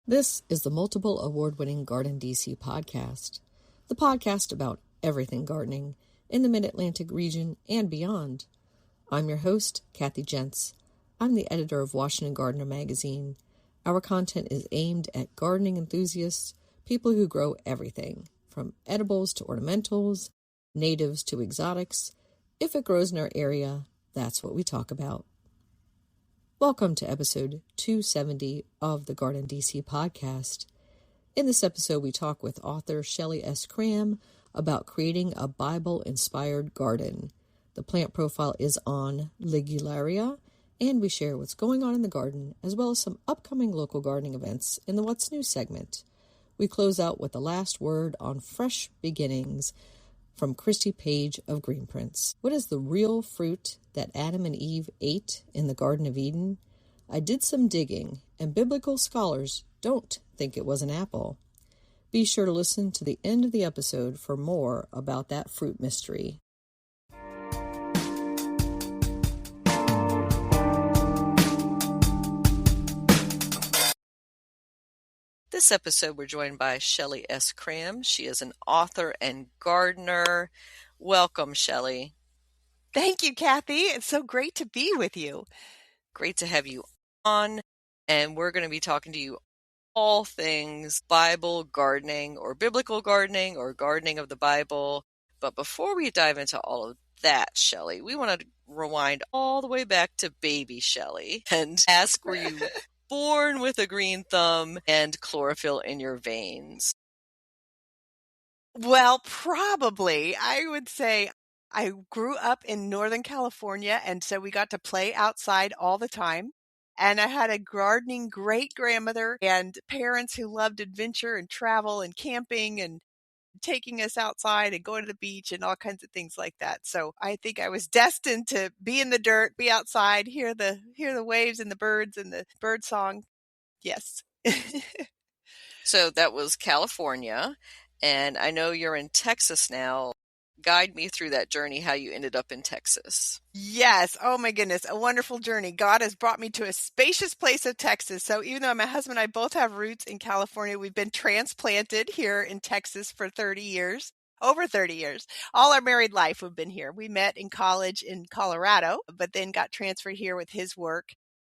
This is the multiple award-winning GardenDC podcast, the podcast about everything gardening in the Mid-Atlantic region and beyond. I'm your host, Kathy Jentz. I'm the editor of Washington Gardener magazine. Our content is aimed at gardening enthusiasts, people who grow everything, from edibles to ornamentals, natives to exotics. If it grows in our area, that's what we talk about. Welcome to episode 270 of the GardenDC podcast. In this episode, we talk with author Shelley S. Cram about creating a Bible-inspired garden. The plant profile is on Ligularia, and we share what's going on in the garden, as well as some upcoming local gardening events in the What's New segment. We close out with the last word on fresh beginnings from Christy Page of Green Prints. What is the real fruit that Adam and Eve ate in the Garden of Eden? I did some digging, and biblical scholars don't think it was an apple. Be sure to listen to the end of the episode for more about that fruit mystery. This episode, we're joined by Shelley S. Cram. She is an author and gardener. Welcome, Shelley. Thank you, Kathy. It's so great to be with you. Great to have you on. And we're going to be talking to you all things Bible gardening or biblical gardening or gardening of the Bible. But before we dive into all of that, Shelley, we want to rewind all the way back to baby Shelley and ask, were you born with a green thumb and chlorophyll in your veins? Well, probably. I would say I grew up in Northern California, and so we got to play outside all the time. And I had a gardening great-grandmother and parents who loved adventure and travel and camping and taking us outside and going to the beach and all kinds of things like that. So I think I was destined to be in the dirt, be outside, hear the waves and the birds and the bird song. Yes. So that was California, and I know you're in Texas now. Guide me through that journey, how you ended up in Texas. Yes. Oh my goodness. A wonderful journey. God has brought me to a spacious place of Texas. So even though my husband and I both have roots in California, we've been transplanted here in Texas for 30 years. Over 30 years. All our married life we've been here. We met in college in Colorado, but then got transferred here with his work.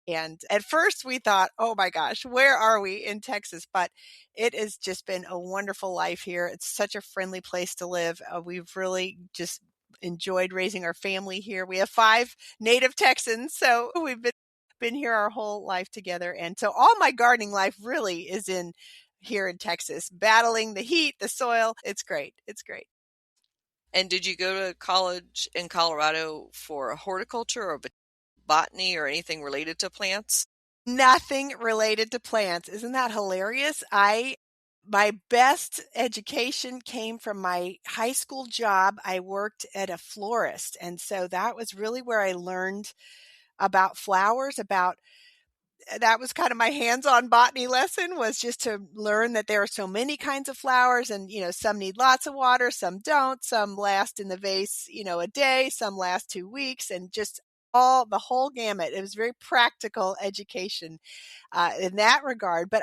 And at first we thought, oh my gosh, where are we in Texas? But it has just been a wonderful life here. It's such a friendly place to live. We've really just enjoyed raising our family here. We have 5 native Texans, so we've been here our whole life together. And so all my gardening life really is here in Texas, battling the heat, the soil. It's great. It's great. And did you go to college in Colorado for horticulture or botany or anything related to plants? Nothing related to plants. Isn't that hilarious? My best education came from my high school job. I worked at a florist. And so that was really where I learned about flowers, that was kind of my hands-on botany lesson, was just to learn that there are so many kinds of flowers and, some need lots of water, some don't, some last in the vase, a day, some last 2 weeks, and just the whole gamut. It was very practical education in that regard, but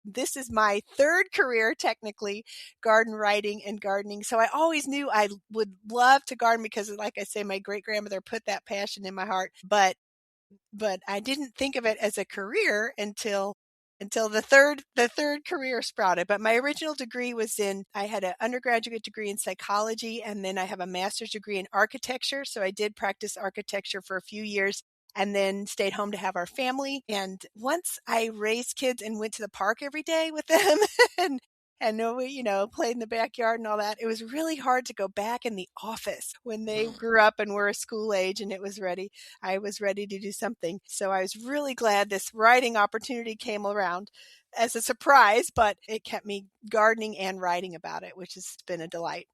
this is my third career, technically, garden writing and gardening. So I always knew I would love to garden because, like I say, my great-grandmother put that passion in my heart, but I didn't think of it as a career until the third career sprouted. But my original degree I had an undergraduate degree in psychology, and then I have a master's degree in architecture. So I did practice architecture for a few years and then stayed home to have our family. And once I raised kids and went to the park every day with them and we, played in the backyard and all that, it was really hard to go back in the office when they grew up and were school age and I was ready to do something. So I was really glad this writing opportunity came around as a surprise, but it kept me gardening and writing about it, which has been a delight.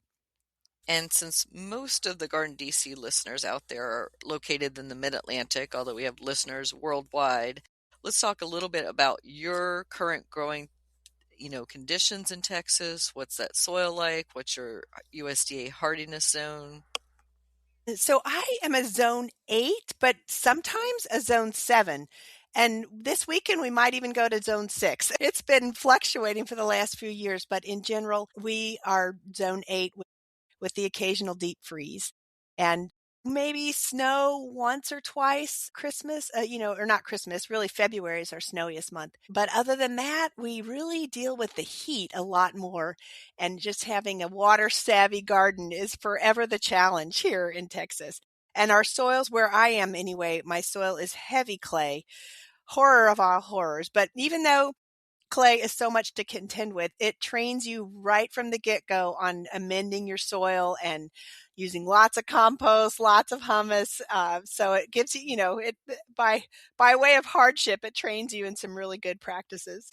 And since most of the GardenDC listeners out there are located in the Mid-Atlantic, although we have listeners worldwide, let's talk a little bit about your current growing conditions in Texas. What's that soil like? What's your USDA hardiness zone? So I am a zone 8, but sometimes a zone 7. And this weekend, we might even go to zone 6. It's been fluctuating for the last few years, but in general, we are zone 8 with the occasional deep freeze. And maybe snow once or twice Christmas, or not Christmas, really February is our snowiest month. But other than that, we really deal with the heat a lot more. And just having a water savvy garden is forever the challenge here in Texas. And our soils, where I am anyway, my soil is heavy clay, horror of all horrors. But even though clay is so much to contend with, it trains you right from the get-go on amending your soil and using lots of compost, lots of humus. So it gives you, it by way of hardship, it trains you in some really good practices.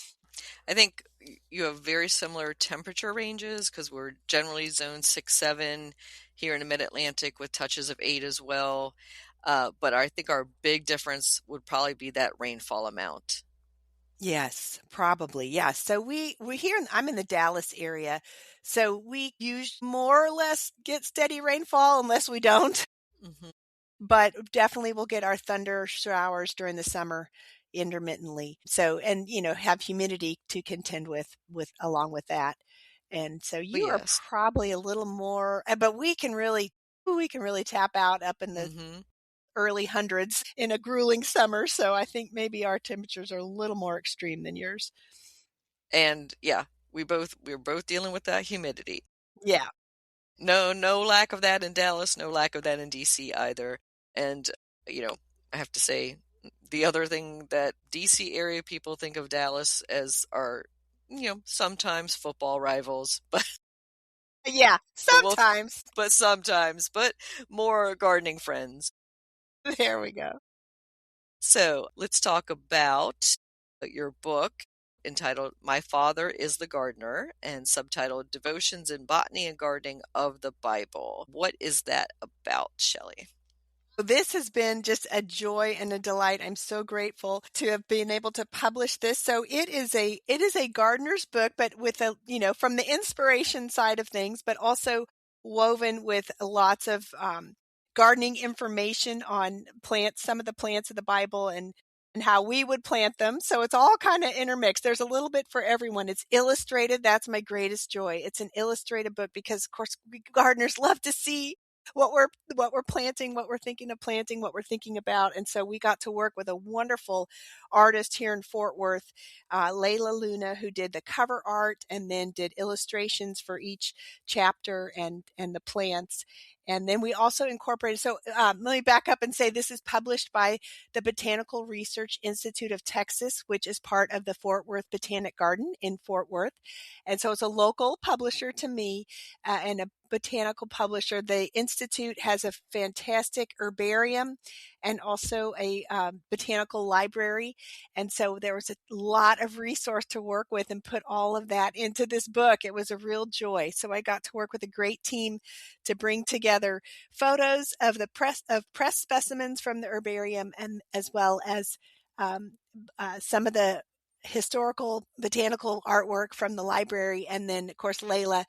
I think you have very similar temperature ranges because we're generally zone 6, 7 here in the mid-Atlantic with touches of 8 as well. But I think our big difference would probably be that rainfall amount. Yes, probably. Yes. So I'm in the Dallas area. So we more or less get steady rainfall unless we don't. Mm-hmm. But definitely we'll get our thunder showers during the summer intermittently. So, and have humidity to contend with along with that. And so you are Yes. probably a little more, but we can really tap out up in the early hundreds in a grueling summer. So I think maybe our temperatures are a little more extreme than yours. And yeah, we're both dealing with that humidity. Yeah. No lack of that in Dallas, no lack of that in DC either. And I have to say the other thing that DC area people think of Dallas as are, sometimes football rivals, but yeah, sometimes. but more gardening friends. There we go. So let's talk about your book entitled My Father is the Gardener and subtitled Devotions in Botany and Gardening of the Bible. What is that about, Shelley? This has been just a joy and a delight. I'm so grateful to have been able to publish this. So it is a gardener's book, but with from the inspiration side of things, but also woven with lots of gardening information on plants, some of the plants of the Bible and how we would plant them. So it's all kind of intermixed. There's a little bit for everyone. It's illustrated. That's my greatest joy. It's an illustrated book because, of course, we gardeners love to see what we're planting, what we're thinking of planting, what we're thinking about. And so we got to work with a wonderful artist here in Fort Worth, Layla Luna, who did the cover art and then did illustrations for each chapter and the plants. And then we also incorporated, so let me back up and say this is published by the Botanical Research Institute of Texas, which is part of the Fort Worth Botanic Garden in Fort Worth. And so it's a local publisher to me and a botanical publisher. The Institute has a fantastic herbarium and also a botanical library. And so there was a lot of resource to work with and put all of that into this book. It was a real joy. So I got to work with a great team to bring together photos of the press specimens from the herbarium and as well as some of the historical botanical artwork from the library. And then, of course, Layla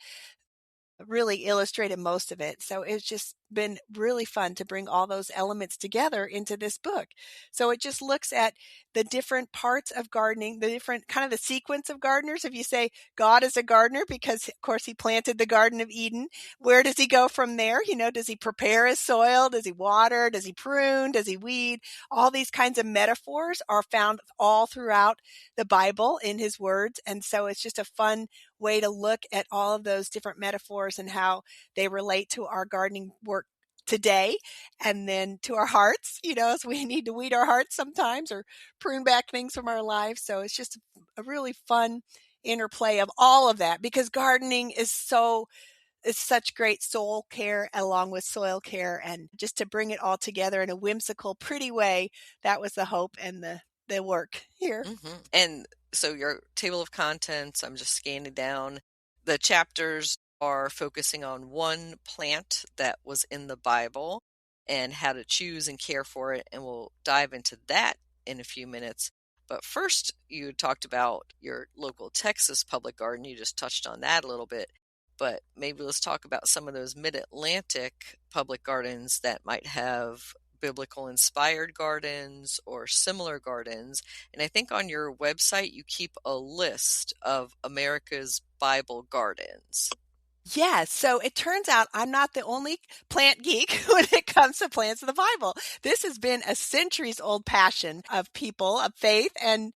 really illustrated most of it. So it's just been really fun to bring all those elements together into this book. So it just looks at the different parts of gardening, the different kind of the sequence of gardeners. If you say God is a gardener because of course he planted the Garden of Eden, where does he go from there? Does he prepare his soil? Does he water? Does he prune? Does he weed? All these kinds of metaphors are found all throughout the Bible in his words. And so it's just a fun way to look at all of those different metaphors and how they relate to our gardening work today and then to our hearts, as we need to weed our hearts sometimes or prune back things from our lives. So it's just a really fun interplay of all of that because gardening is such great soul care along with soil care, and just to bring it all together in a whimsical, pretty way, that was the hope and the work here. Mm-hmm. And so your table of contents, I'm just scanning down. The chapters are focusing on one plant that was in the Bible and how to choose and care for it. And we'll dive into that in a few minutes. But first, you talked about your local Texas public garden. You just touched on that a little bit. But maybe let's talk about some of those mid-Atlantic public gardens that might have biblical inspired gardens or similar gardens. And I think on your website, you keep a list of America's Bible gardens. Yes. So it turns out I'm not the only plant geek when it comes to plants of the Bible. This has been a centuries old passion of people of faith and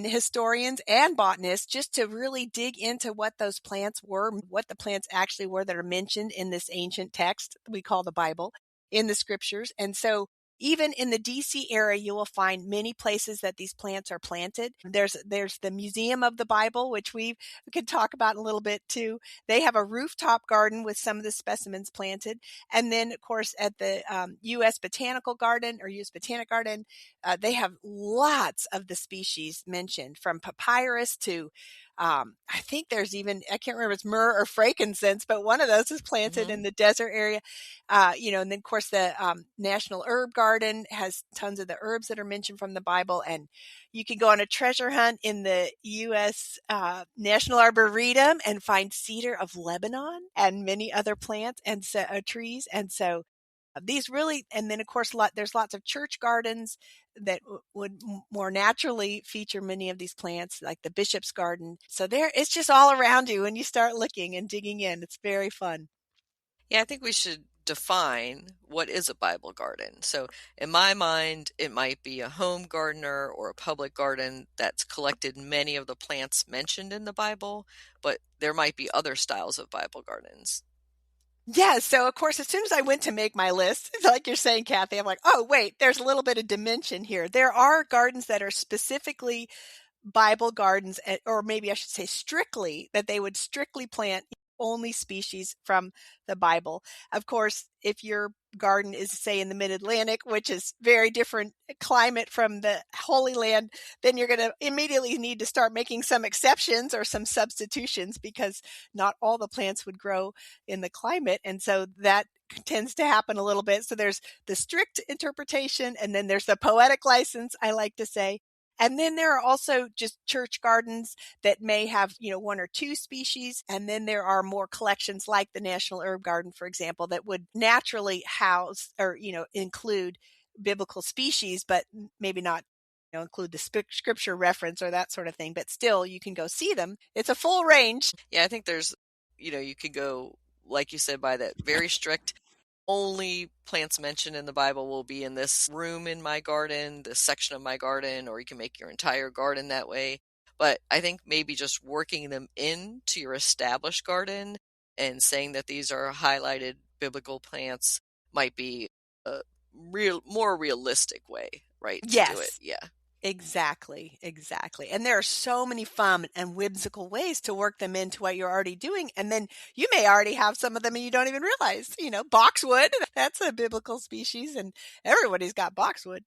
historians and botanists just to really dig into what those plants were, what the plants actually were that are mentioned in this ancient text we call the Bible in the scriptures. And so even in the DC area, you will find many places that these plants are planted. There's the Museum of the Bible, which we could talk about in a little bit too. They have a rooftop garden with some of the specimens planted. And then, of course, at the U.S. Botanical Garden or U.S. Botanic Garden, they have lots of the species mentioned, from papyrus to I think there's even, I can't remember if it's myrrh or frankincense, but one of those is planted in the desert area. And then, of course, the National Herb Garden has tons of the herbs that are mentioned from the Bible. And you can go on a treasure hunt in the U.S. National Arboretum and find cedar of Lebanon and many other plants and trees. And so these really, and then of course, there's lots of church gardens that would more naturally feature many of these plants, like the Bishop's Garden. So it's just all around you when you start looking and digging in. It's very fun. Yeah, I think we should define what is a Bible garden. So in my mind, it might be a home gardener or a public garden that's collected many of the plants mentioned in the Bible, but there might be other styles of Bible gardens. Yeah. So, of course, as soon as I went to make my list, like you're saying, Kathy, I'm like, oh, wait, there's a little bit of dimension here. There are gardens that are specifically Bible gardens, or maybe I should say strictly, that they would strictly plant only species from the Bible. Of course, if your garden is, say, in the mid-Atlantic, which is very different climate from the Holy Land, then you're going to immediately need to start making some exceptions or some substitutions, because not all the plants would grow in the climate. And so that tends to happen a little bit. So there's the strict interpretation, and then there's the poetic license, I like to say. And then there are also just church gardens that may have, one or two species. And then there are more collections like the National Herb Garden, for example, that would naturally house or, include biblical species, but maybe not, include the scripture reference or that sort of thing. But still, you can go see them. It's a full range. Yeah, I think there's, you could go, like you said, by that very strict, only plants mentioned in the Bible will be in this room in my garden, this section of my garden, or you can make your entire garden that way. But I think maybe just working them into your established garden and saying that these are highlighted biblical plants might be a more realistic way, right, to do it. Yes. Yeah. Exactly. And there are so many fun and whimsical ways to work them into what you're already doing. And then you may already have some of them and you don't even realize, boxwood, that's a biblical species, and everybody's got boxwood.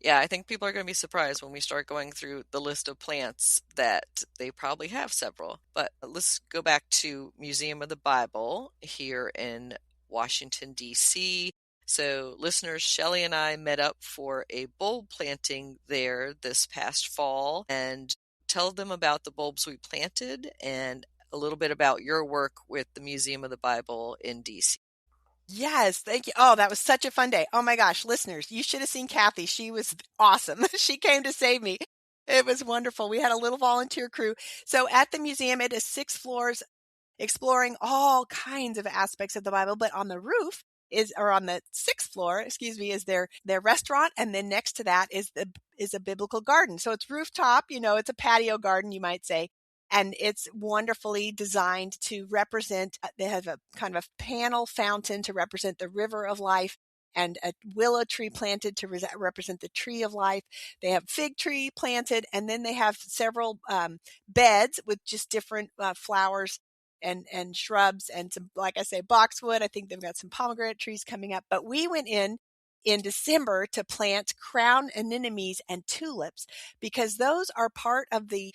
Yeah, I think people are going to be surprised when we start going through the list of plants that they probably have several. But let's go back to Museum of the Bible here in Washington, D.C. So listeners, Shelley and I met up for a bulb planting there this past fall, and tell them about the bulbs we planted and a little bit about your work with the Museum of the Bible in D.C. Yes, thank you. Oh, that was such a fun day. Oh my gosh, listeners, you should have seen Kathy. She was awesome. She came to save me. It was wonderful. We had a little volunteer crew. So at the museum, it is 6 floors exploring all kinds of aspects of the Bible, but on the roof on the 6th floor, is their restaurant. And then next to that is a biblical garden. So it's rooftop, it's a patio garden, you might say. And it's wonderfully designed to represent, they have a kind of a panel fountain to represent the river of life, and a willow tree planted to represent the tree of life. They have fig tree planted, and then they have several beds with just different flowers and shrubs, and some, like I say, boxwood. I think they've got some pomegranate trees coming up. But we went in December to plant crown anemones and tulips, because those are part of the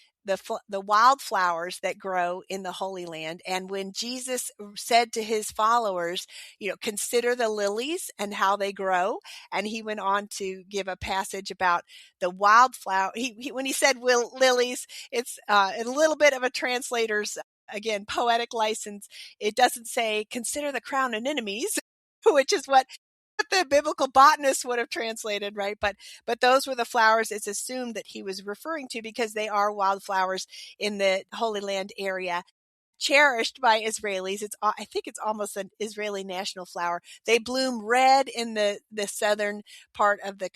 wildflowers that grow in the Holy Land. And when Jesus said to his followers, consider the lilies and how they grow, and he went on to give a passage about the wildflower. When he said lilies, it's a little bit of a translator's, again, poetic license. It doesn't say consider the crown anemones, which is what the biblical botanist would have translated, right? But those were the flowers it's assumed that he was referring to because they are wildflowers in the Holy Land area, cherished by Israelis. I think it's almost an Israeli national flower. They bloom red in the southern part of the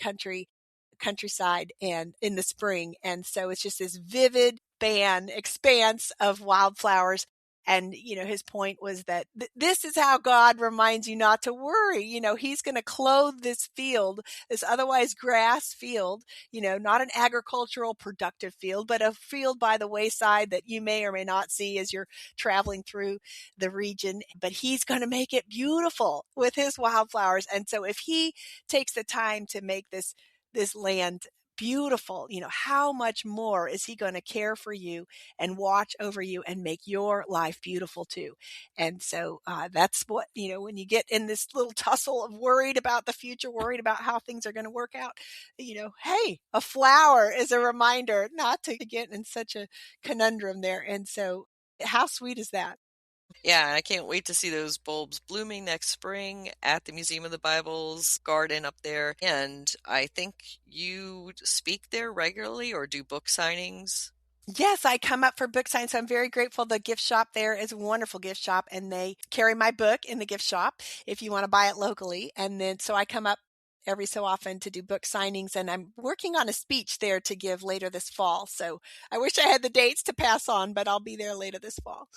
countryside and in the spring. And so it's just this vivid expanse of wildflowers. And, his point was that this is how God reminds you not to worry. He's going to clothe this field, this otherwise grass field, not an agricultural productive field, but a field by the wayside that you may or may not see as you're traveling through the region. But he's going to make it beautiful with his wildflowers. And so if he takes the time to make this land beautiful, how much more is he going to care for you and watch over you and make your life beautiful too? And so that's what, when you get in this little tussle of worried about the future, worried about how things are going to work out, hey, a flower is a reminder not to get in such a conundrum there. And so how sweet is that? Yeah, I can't wait to see those bulbs blooming next spring at the Museum of the Bible's garden up there. And I think you speak there regularly or do book signings. Yes, I come up for book signs, so I'm very grateful. The gift shop there is a wonderful gift shop, and they carry my book in the gift shop if you want to buy it locally. And then so I come up every so often to do book signings, and I'm working on a speech there to give later this fall. So I wish I had the dates to pass on, but I'll be there later this fall.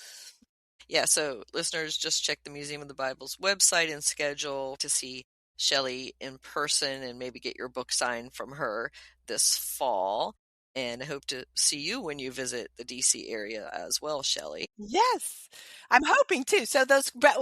Yeah, so listeners, just check the Museum of the Bible's website and schedule to see Shelley in person and maybe get your book signed from her this fall. And I hope to see you when you visit the DC area as well, Shelley. Yes, I'm hoping to. So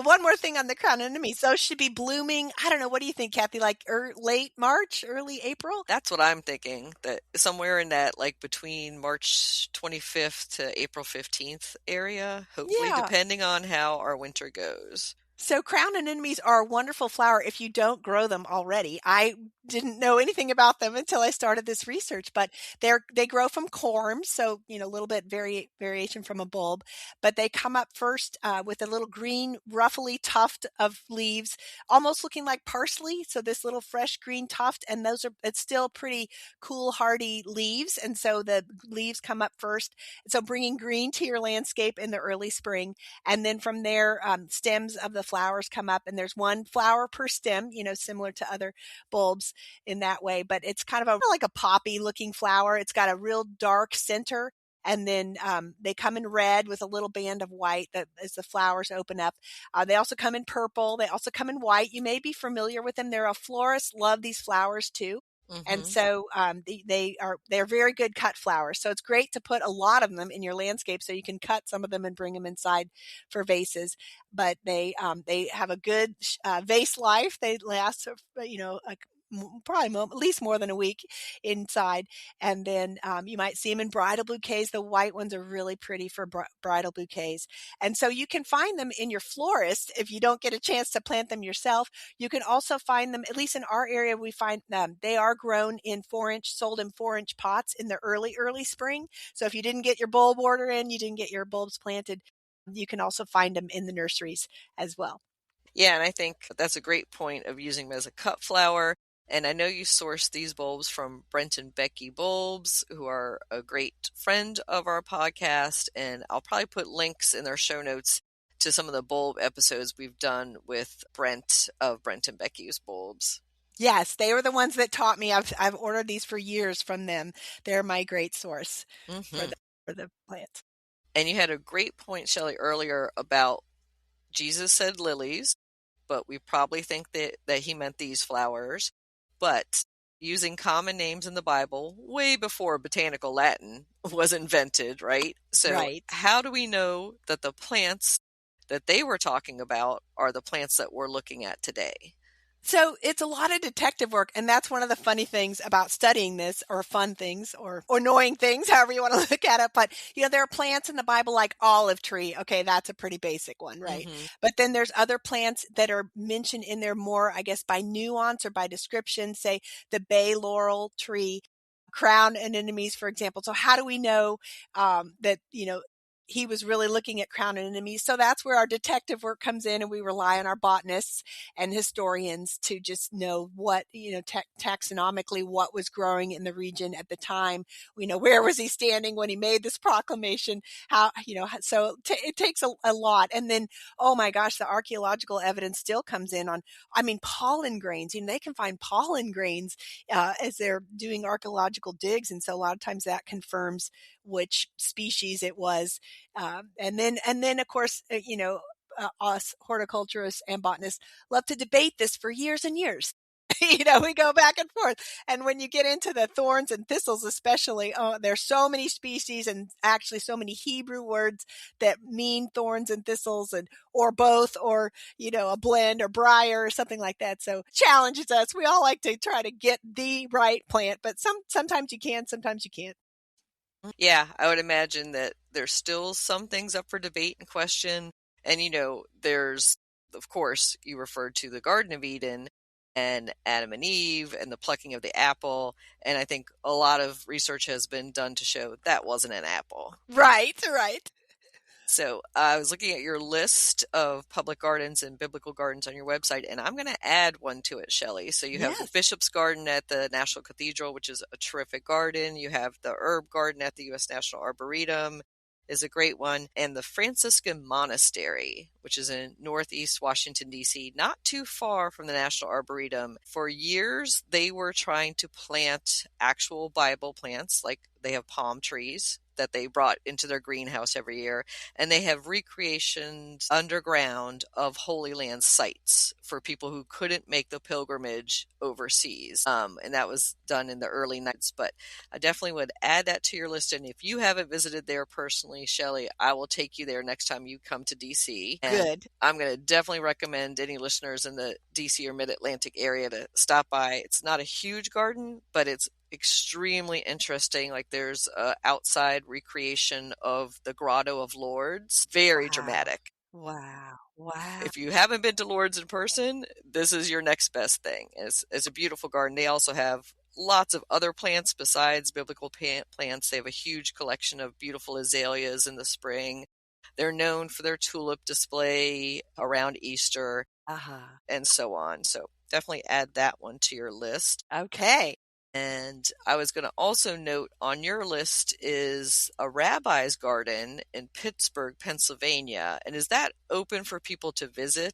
one more thing on the crown enemies. Those should be blooming. I don't know. What do you think, Kathy? Like late March, early April? That's what I'm thinking, that somewhere in that like between March 25th to April 15th area, hopefully, Yeah. depending on how our winter goes. So crown anemones are a wonderful flower if you don't grow them already. I didn't know anything about them until I started this research, but they grow from corms, so a little bit variation from a bulb, but they come up first with a little green ruffly tuft of leaves, almost looking like parsley. So this little fresh green tuft, and it's still pretty cool, hardy leaves, and so the leaves come up first. So bringing green to your landscape in the early spring, and then from there, stems of the flowers come up, and there's one flower per stem, similar to other bulbs in that way, but it's kind of like a poppy looking flower. It's got a real dark center, and then they come in red with a little band of white as the flowers open up. They also come in purple. They also come in white. You may be familiar with them. They're a florist, love these flowers too. And so they're very good cut flowers. So it's great to put a lot of them in your landscape so you can cut some of them and bring them inside for vases. But they have a good vase life. They last, probably at least more than a week inside. And then you might see them in bridal bouquets. The white ones are really pretty for bridal bouquets. And so you can find them in your florist if you don't get a chance to plant them yourself. You can also find them, at least in our area, we find them. They are grown in sold in 4-inch pots in the early spring. So if you didn't get your bulb order in, you didn't get your bulbs planted, you can also find them in the nurseries as well. Yeah, and I think that's a great point of using them as a cut flower. And I know you sourced these bulbs from Brent and Becky Bulbs, who are a great friend of our podcast. And I'll probably put links in their show notes to some of the bulb episodes we've done with Brent of Brent and Becky's Bulbs. Yes, they were the ones that taught me. I've ordered these for years from them. They're my great source for the plants. And you had a great point, Shelley, earlier about Jesus said lilies, but we probably think that he meant these flowers. But using common names in the Bible way before botanical Latin was invented, right? So how do we know that the plants that they were talking about are the plants that we're looking at today? So it's a lot of detective work, and that's one of the funny things about studying this, or fun things, or annoying things, however you want to look at it. But, there are plants in the Bible like olive tree. Okay, that's a pretty basic one, right? But then there's other plants that are mentioned in there more, I guess, by nuance or by description, say the bay laurel tree, crown anemones, for example. So how do we know that, he was really looking at crown enemies. So that's where our detective work comes in, and we rely on our botanists and historians to just know what, taxonomically what was growing in the region at the time. We know where was he standing when he made this proclamation, how, so it takes a lot. And then, oh my gosh, the archaeological evidence still comes in on, pollen grains. They can find pollen grains as they're doing archaeological digs. And so a lot of times that confirms which species it was. And then of course, us horticulturists and botanists love to debate this for years and years. We go back and forth. And when you get into the thorns and thistles, especially, there's so many species and actually so many Hebrew words that mean thorns and thistles, or both, or, a blend or briar or something like that. So challenges us. We all like to try to get the right plant, but sometimes you can, sometimes you can't. Yeah, I would imagine that there's still some things up for debate and question. And, there's, of course, you referred to the Garden of Eden and Adam and Eve and the plucking of the apple. And I think a lot of research has been done to show that wasn't an apple. Right. So I was looking at your list of public gardens and biblical gardens on your website, and I'm going to add one to it, Shelley. So you have the Bishop's Garden at the National Cathedral, which is a terrific garden. You have the Herb Garden at the U.S. National Arboretum, is a great one. And the Franciscan Monastery, which is in Northeast Washington, D.C., not too far from the National Arboretum. For years, they were trying to plant actual Bible plants, like they have palm trees that they brought into their greenhouse every year. And they have recreations underground of Holy Land sites for people who couldn't make the pilgrimage overseas. And that was done in the early 90s. But I definitely would add that to your list. And if you haven't visited there personally, Shelley, I will take you there next time you come to DC. And Good. I'm going to definitely recommend any listeners in the DC or Mid-Atlantic area to stop by. It's not a huge garden, but it's extremely interesting. Like there's a outside recreation of the Grotto of Lourdes. Very dramatic. Wow. If you haven't been to Lourdes in person, this is your next best thing. It's a beautiful garden. They also have lots of other plants besides biblical plants. They have a huge collection of beautiful azaleas in the spring. They're known for their tulip display around Easter and so on. So definitely add that one to your list. Okay. And I was going to also note on your list is a rabbi's garden in Pittsburgh, Pennsylvania. And is that open for people to visit?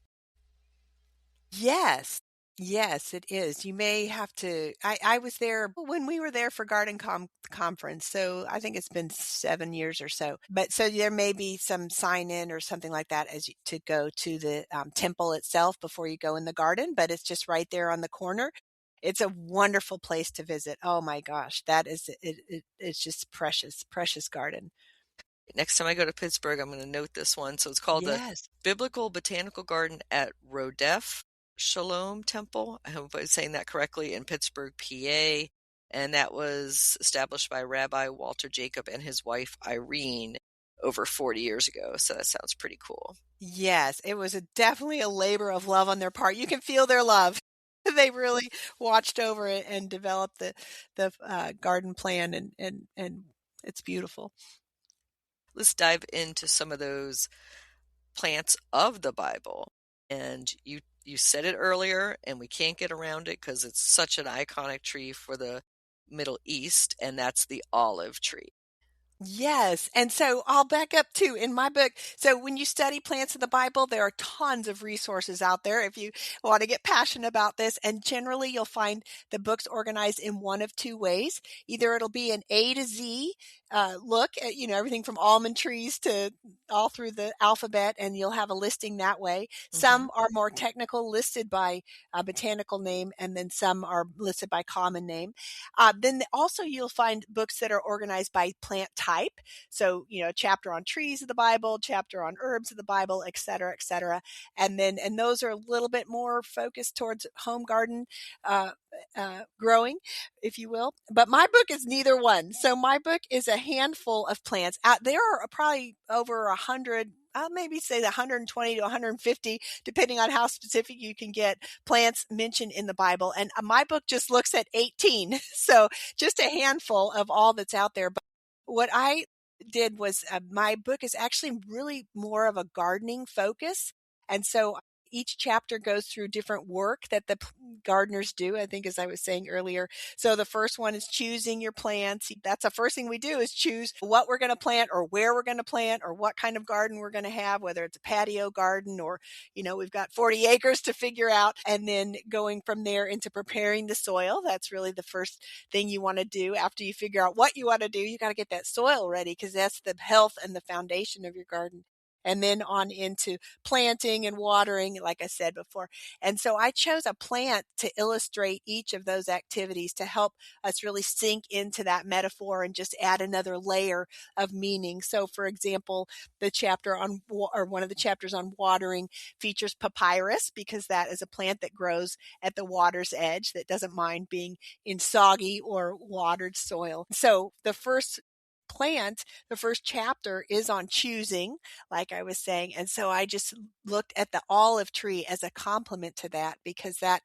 Yes, it is. You may have to. I was there when we were there for conference, so I think it's been 7 years or so. But so there may be some sign in or something like that to go to the temple itself before you go in the garden. But it's just right there on the corner. It's a wonderful place to visit. Oh my gosh, that is it. It's just precious garden. Next time I go to Pittsburgh, I'm going to note this one. So it's called the Biblical Botanical Garden at Rodef Shalom Temple. I hope I'm saying that correctly, in Pittsburgh, PA. And that was established by Rabbi Walter Jacob and his wife Irene over 40 years ago. So that sounds pretty cool. Yes, it was definitely a labor of love on their part. You can feel their love. They really watched over it and developed the garden plan, and it's beautiful. Let's dive into some of those plants of the Bible. And you said it earlier, and we can't get around it because it's such an iconic tree for the Middle East, and that's the olive tree. Yes. And so I'll back up too in my book. So when you study plants of the Bible, there are tons of resources out there if you want to get passionate about this. And generally you'll find the books organized in one of two ways. Either it'll be an A to Z look at, everything from almond trees to all through the alphabet, and you'll have a listing that way. Mm-hmm. Some are more technical, listed by a botanical name, and then some are listed by common name. Then also you'll find books that are organized by plant type. So, a chapter on trees of the Bible, chapter on herbs of the Bible, et cetera, et cetera. And those are a little bit more focused towards home garden growing, if you will. But my book is neither one. So my book is a handful of plants. There are probably over 100, I'll maybe say 120 to 150, depending on how specific you can get, plants mentioned in the Bible. And my book just looks at 18. So just a handful of all that's out there. But what I did was my book is actually really more of a gardening focus. And so each chapter goes through different work that the gardeners do, I think, as I was saying earlier. So the first one is choosing your plants. That's the first thing we do is choose what we're going to plant or where we're going to plant or what kind of garden we're going to have, whether it's a patio garden or, we've got 40 acres to figure out. And then going from there into preparing the soil. That's really the first thing you want to do. After you figure out what you want to do, you got to get that soil ready because that's the health and the foundation of your garden. And then on into planting and watering, like I said before. And so I chose a plant to illustrate each of those activities to help us really sink into that metaphor and just add another layer of meaning. So for example, the chapter on, or one of the chapters on watering features papyrus because that is a plant that grows at the water's edge that doesn't mind being in soggy or watered soil. So the first chapter is on choosing, like I was saying. And so I just looked at the olive tree as a complement to that because that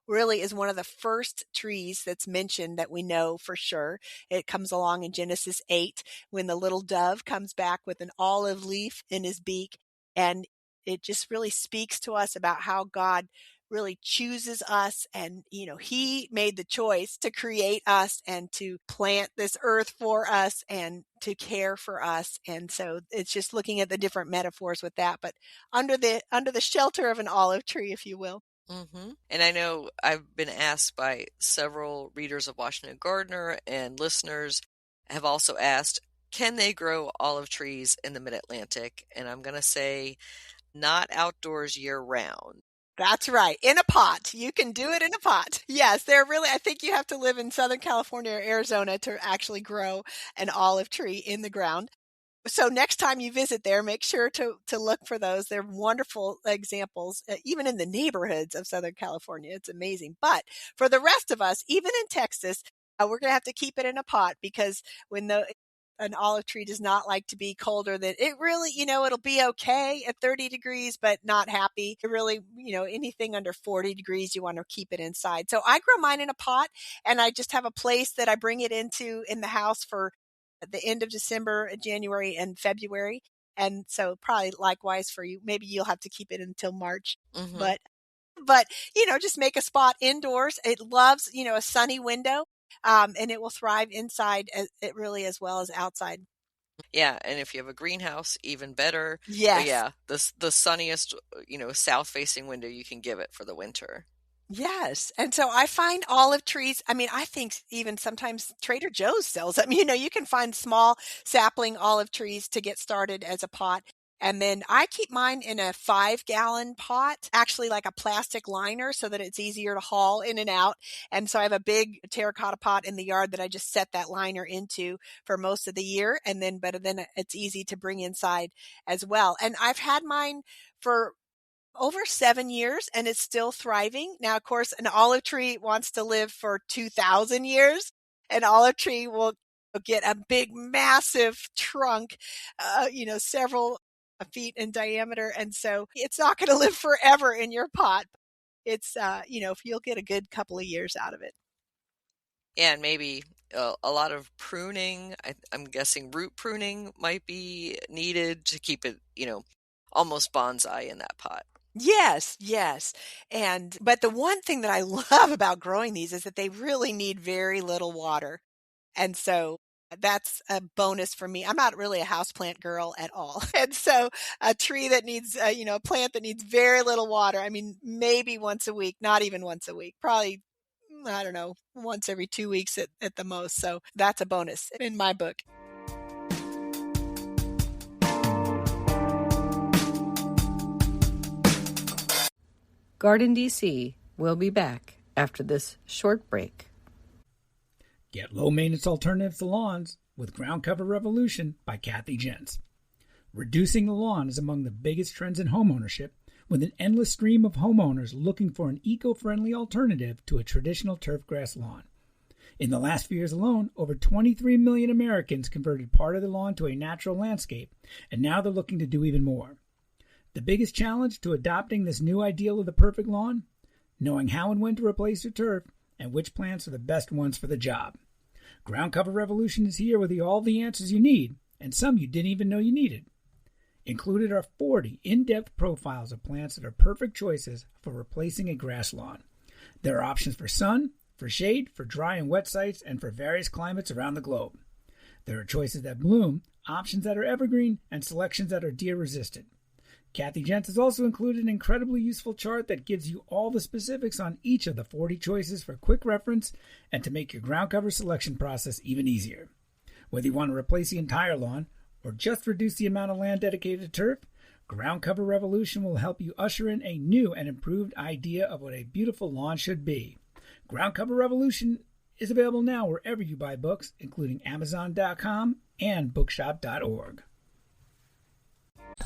really is one of the first trees that's mentioned that we know for sure. It comes along in Genesis 8 when the little dove comes back with an olive leaf in his beak. And it just really speaks to us about how God really chooses us. And, he made the choice to create us and to plant this earth for us and to care for us. And so it's just looking at the different metaphors with that, but under the shelter of an olive tree, if you will. Mm-hmm. And I know I've been asked by several readers of Washington Gardener and listeners have also asked, can they grow olive trees in the Mid-Atlantic? And I'm going to say not outdoors year round. That's right. In a pot. You can do it in a pot. Yes, I think you have to live in Southern California or Arizona to actually grow an olive tree in the ground. So next time you visit there, make sure to look for those. They're wonderful examples, even in the neighborhoods of Southern California. It's amazing. But for the rest of us, even in Texas, we're going to have to keep it in a pot because when an olive tree does not like to be colder than it really, it'll be okay at 30 degrees, but not happy. It really, anything under 40 degrees, you want to keep it inside. So I grow mine in a pot and I just have a place that I bring it into in the house for the end of December, January, and February. And so probably likewise for you, maybe you'll have to keep it until March, Mm-hmm. but, just make a spot indoors. It loves, a sunny window. And it will thrive inside as well as outside. Yeah, and if you have a greenhouse, even better. Yes. But yeah, the sunniest, south-facing window you can give it for the winter. Yes. And so I find olive trees, I think even sometimes Trader Joe's sells them. You can find small sapling olive trees to get started as a pot. And then I keep mine in a 5-gallon pot, actually like a plastic liner so that it's easier to haul in and out. And so I have a big terracotta pot in the yard that I just set that liner into for most of the year. But then it's easy to bring inside as well. And I've had mine for over 7 years and it's still thriving. Now, of course, an olive tree wants to live for 2,000 years. An olive tree will get a big, massive trunk, several feet in diameter. And so it's not going to live forever in your pot. It's, if you'll get a good couple of years out of it. Yeah, and maybe a lot of pruning. I'm guessing root pruning might be needed to keep it, almost bonsai in that pot. Yes. But the one thing that I love about growing these is that they really need very little water. And so that's a bonus for me. I'm not really a houseplant girl at all. And so a tree that needs, a plant that needs very little water, maybe once a week, not even once a week, probably, I don't know, once every 2 weeks at the most. So that's a bonus in my book. GardenDC will be back after this short break. Get low-maintenance alternatives to lawns with Ground Cover Revolution by Kathy Jentz. Reducing the lawn is among the biggest trends in homeownership, with an endless stream of homeowners looking for an eco-friendly alternative to a traditional turfgrass lawn. In the last few years alone, over 23 million Americans converted part of the lawn to a natural landscape, and now they're looking to do even more. The biggest challenge to adopting this new ideal of the perfect lawn? Knowing how and when to replace your turf and which plants are the best ones for the job. Ground Cover Revolution is here with all the answers you need and some you didn't even know you needed. Included are 40 in-depth profiles of plants that are perfect choices for replacing a grass lawn. There are options for sun, for shade, for dry and wet sites, and for various climates around the globe. There are choices that bloom, options that are evergreen, and selections that are deer-resistant. Kathy Jentz has also included an incredibly useful chart that gives you all the specifics on each of the 40 choices for quick reference and to make your ground cover selection process even easier. Whether you want to replace the entire lawn or just reduce the amount of land dedicated to turf, Ground Cover Revolution will help you usher in a new and improved idea of what a beautiful lawn should be. Ground Cover Revolution is available now wherever you buy books, including Amazon.com and Bookshop.org.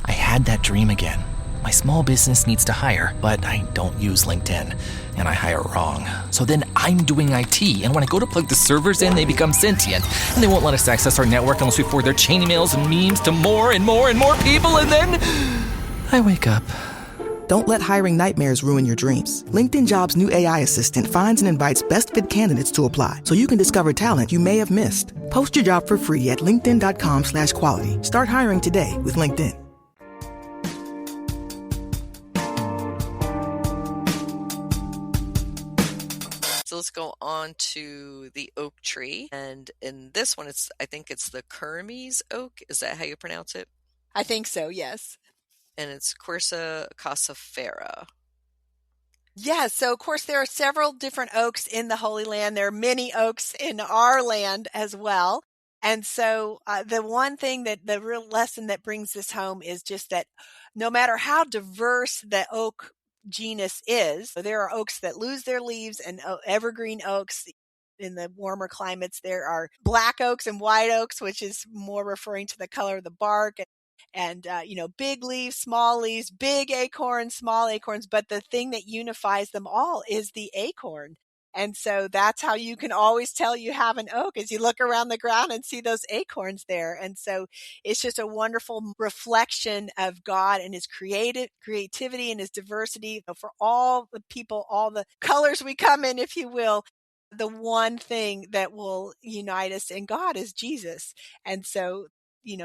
I had that dream again. My small business needs to hire, but I don't use LinkedIn, and I hire wrong. So then I'm doing IT, and when I go to plug the servers in, they become sentient, and they won't let us access our network unless we forward their chain emails and memes to more and more and more people, and then I wake up. Don't let hiring nightmares ruin your dreams. LinkedIn Jobs' new AI assistant finds and invites best-fit candidates to apply, so you can discover talent you may have missed. Post your job for free at linkedin.com/quality. Start hiring today with LinkedIn. So let's go on to the oak tree. And in this one, I think it's the Kermes oak. Is that how you pronounce it? I think so, yes. And it's Quercus cassifera. Yeah, so of course there are several different oaks in the Holy Land. There are many oaks in our land as well. And so the one thing that the real lesson that brings this home is just that no matter how diverse the oak genus is, there are oaks that lose their leaves and evergreen oaks. In the warmer climates, there are black oaks and white oaks, which is more referring to the color of the bark. And big leaves, small leaves, big acorns, small acorns. But the thing that unifies them all is the acorn. And so that's how you can always tell you have an oak, is you look around the ground and see those acorns there. And so it's just a wonderful reflection of God and his creativity and his diversity for all the people, all the colors we come in, if you will. The one thing that will unite us in God is Jesus. And so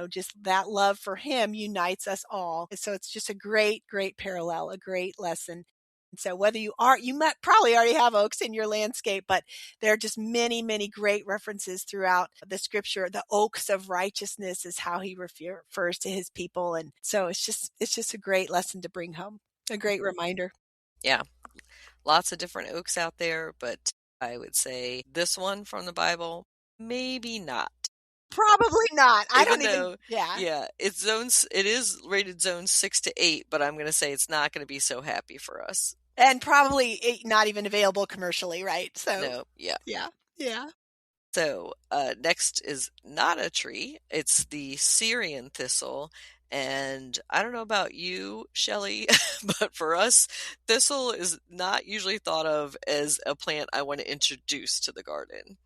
just that love for him unites us all. So it's just a great, great parallel, a great lesson. And so whether you might probably already have oaks in your landscape, but there are just many, many great references throughout the scripture. The oaks of righteousness is how he refers to his people. And so it's just a great lesson to bring home, a great reminder. Yeah, lots of different oaks out there, but I would say this one from the Bible, maybe not. Probably not. It is rated zone 6 to 8, but I'm going to say it's not going to be so happy for us. And probably not even available commercially, right? So no, yeah. Yeah. So next is not a tree. It's the Syrian thistle. And I don't know about you, Shelley, but for us, thistle is not usually thought of as a plant I want to introduce to the garden.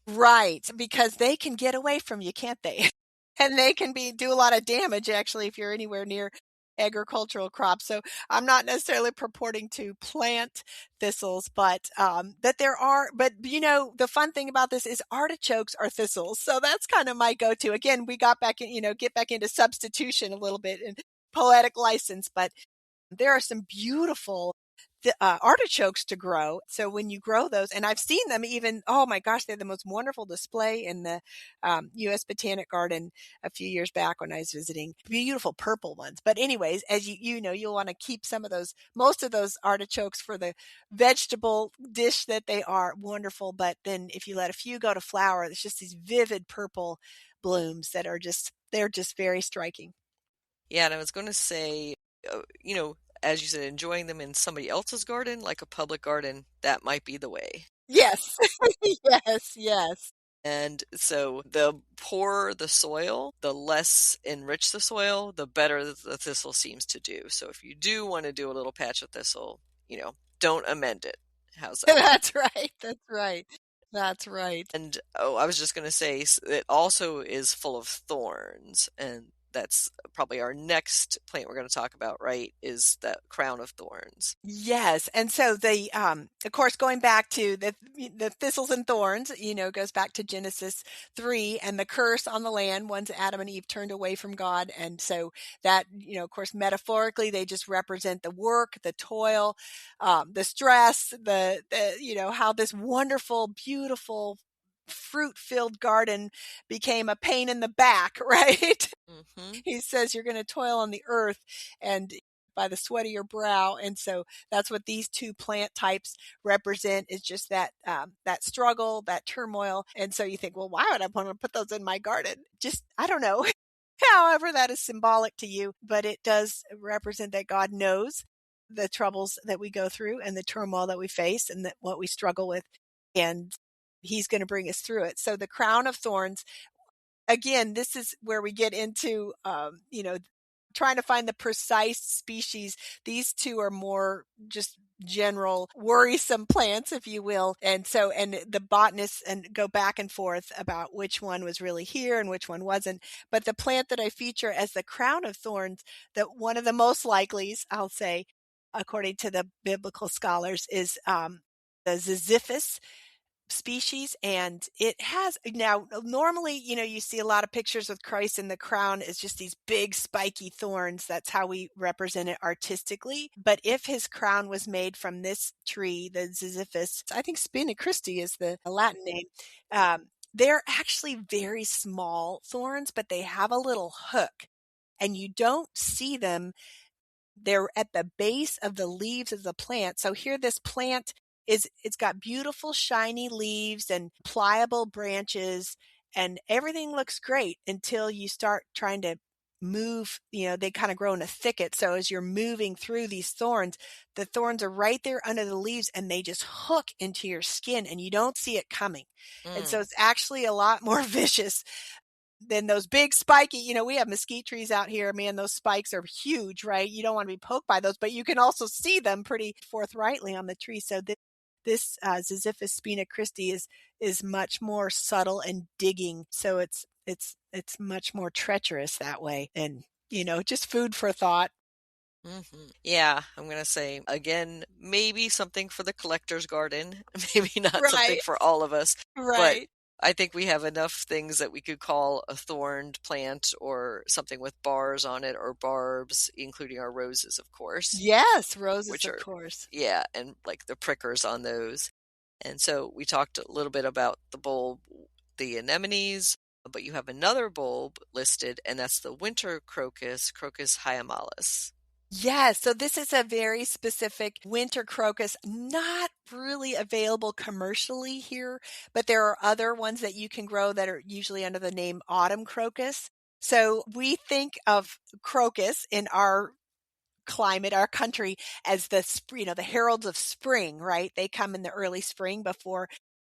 Right, because they can get away from you, can't they? And they can do a lot of damage, actually, if you're anywhere near agricultural crops. So I'm not necessarily purporting to plant thistles, but that there are. But the fun thing about this is artichokes are thistles. So that's kind of my go-to. Again, we got back in, get back into substitution a little bit and poetic license, but there are some beautiful artichokes to grow. So when you grow those, and I've seen them even, oh my gosh, they're the most wonderful display in the U.S. Botanic Garden a few years back when I was visiting. Beautiful purple ones. But anyways, as you'll want to keep most of those artichokes for the vegetable dish that they are. Wonderful. But then if you let a few go to flower, it's just these vivid purple blooms that are they're just very striking. Yeah, and I was going to say, as you said, enjoying them in somebody else's garden, like a public garden, that might be the way. Yes. yes. And so the poorer the soil, the less enriched the soil, the better the thistle seems to do. So if you do want to do a little patch of thistle, don't amend it. How's that? That's right. And I was just going to say, it also is full of thorns. And that's probably our next plant we're going to talk about, right, is the crown of thorns. Yes. And so of course, going back to the thistles and thorns, goes back to Genesis 3 and the curse on the land once Adam and Eve turned away from God. And so that, of course, metaphorically, they just represent the work, the toil, the stress, how this wonderful, beautiful, fruit-filled garden became a pain in the back, right? Mm-hmm. He says you're going to toil on the earth and by the sweat of your brow. And so that's what these two plant types represent, is just that struggle, that turmoil. And so you think, well, why would I want to put those in my garden? Just, I don't know. However, that is symbolic to you, but it does represent that God knows the troubles that we go through and the turmoil that we face and what we struggle with. And he's going to bring us through it. So the crown of thorns, again, this is where we get into, trying to find the precise species. These two are more just general worrisome plants, if you will. And the botanists and go back and forth about which one was really here and which one wasn't. But the plant that I feature as the crown of thorns, that one of the most likelies, I'll say, according to the biblical scholars, is the Ziziphus species. And it has, now normally, you see a lot of pictures with Christ, and the crown is just these big spiky thorns. That's how we represent it artistically. But if his crown was made from this tree, the Ziziphus, I think Spina Christi is the Latin name, they're actually very small thorns, but they have a little hook, and you don't see them. They're at the base of the leaves of the plant. So here this plant it's got beautiful shiny leaves and pliable branches, and everything looks great until you start trying to move. They kind of grow in a thicket. So as you're moving through these thorns, the thorns are right there under the leaves, and they just hook into your skin and you don't see it coming. And so it's actually a lot more vicious than those big spiky, we have mesquite trees out here. Man, those spikes are huge, right? You don't want to be poked by those, but you can also see them pretty forthrightly on the tree. So this Ziziphus spina Christi is much more subtle and digging. So it's much more treacherous that way. And, just food for thought. Mm-hmm. Yeah, I'm going to say, again, maybe something for the collector's garden, maybe not something for all of us. Right. But I think we have enough things that we could call a thorned plant, or something with bars on it, or barbs, including our roses, of course. Yes, roses, of course. Yeah, and like the prickers on those. And so we talked a little bit about the bulb, the anemones, but you have another bulb listed, and that's the winter crocus, Crocus hyemalis. Yes, so this is a very specific winter crocus, not really available commercially here, but there are other ones that you can grow that are usually under the name autumn crocus. So we think of crocus in our climate, our country, as the heralds of spring, right? They come in the early spring before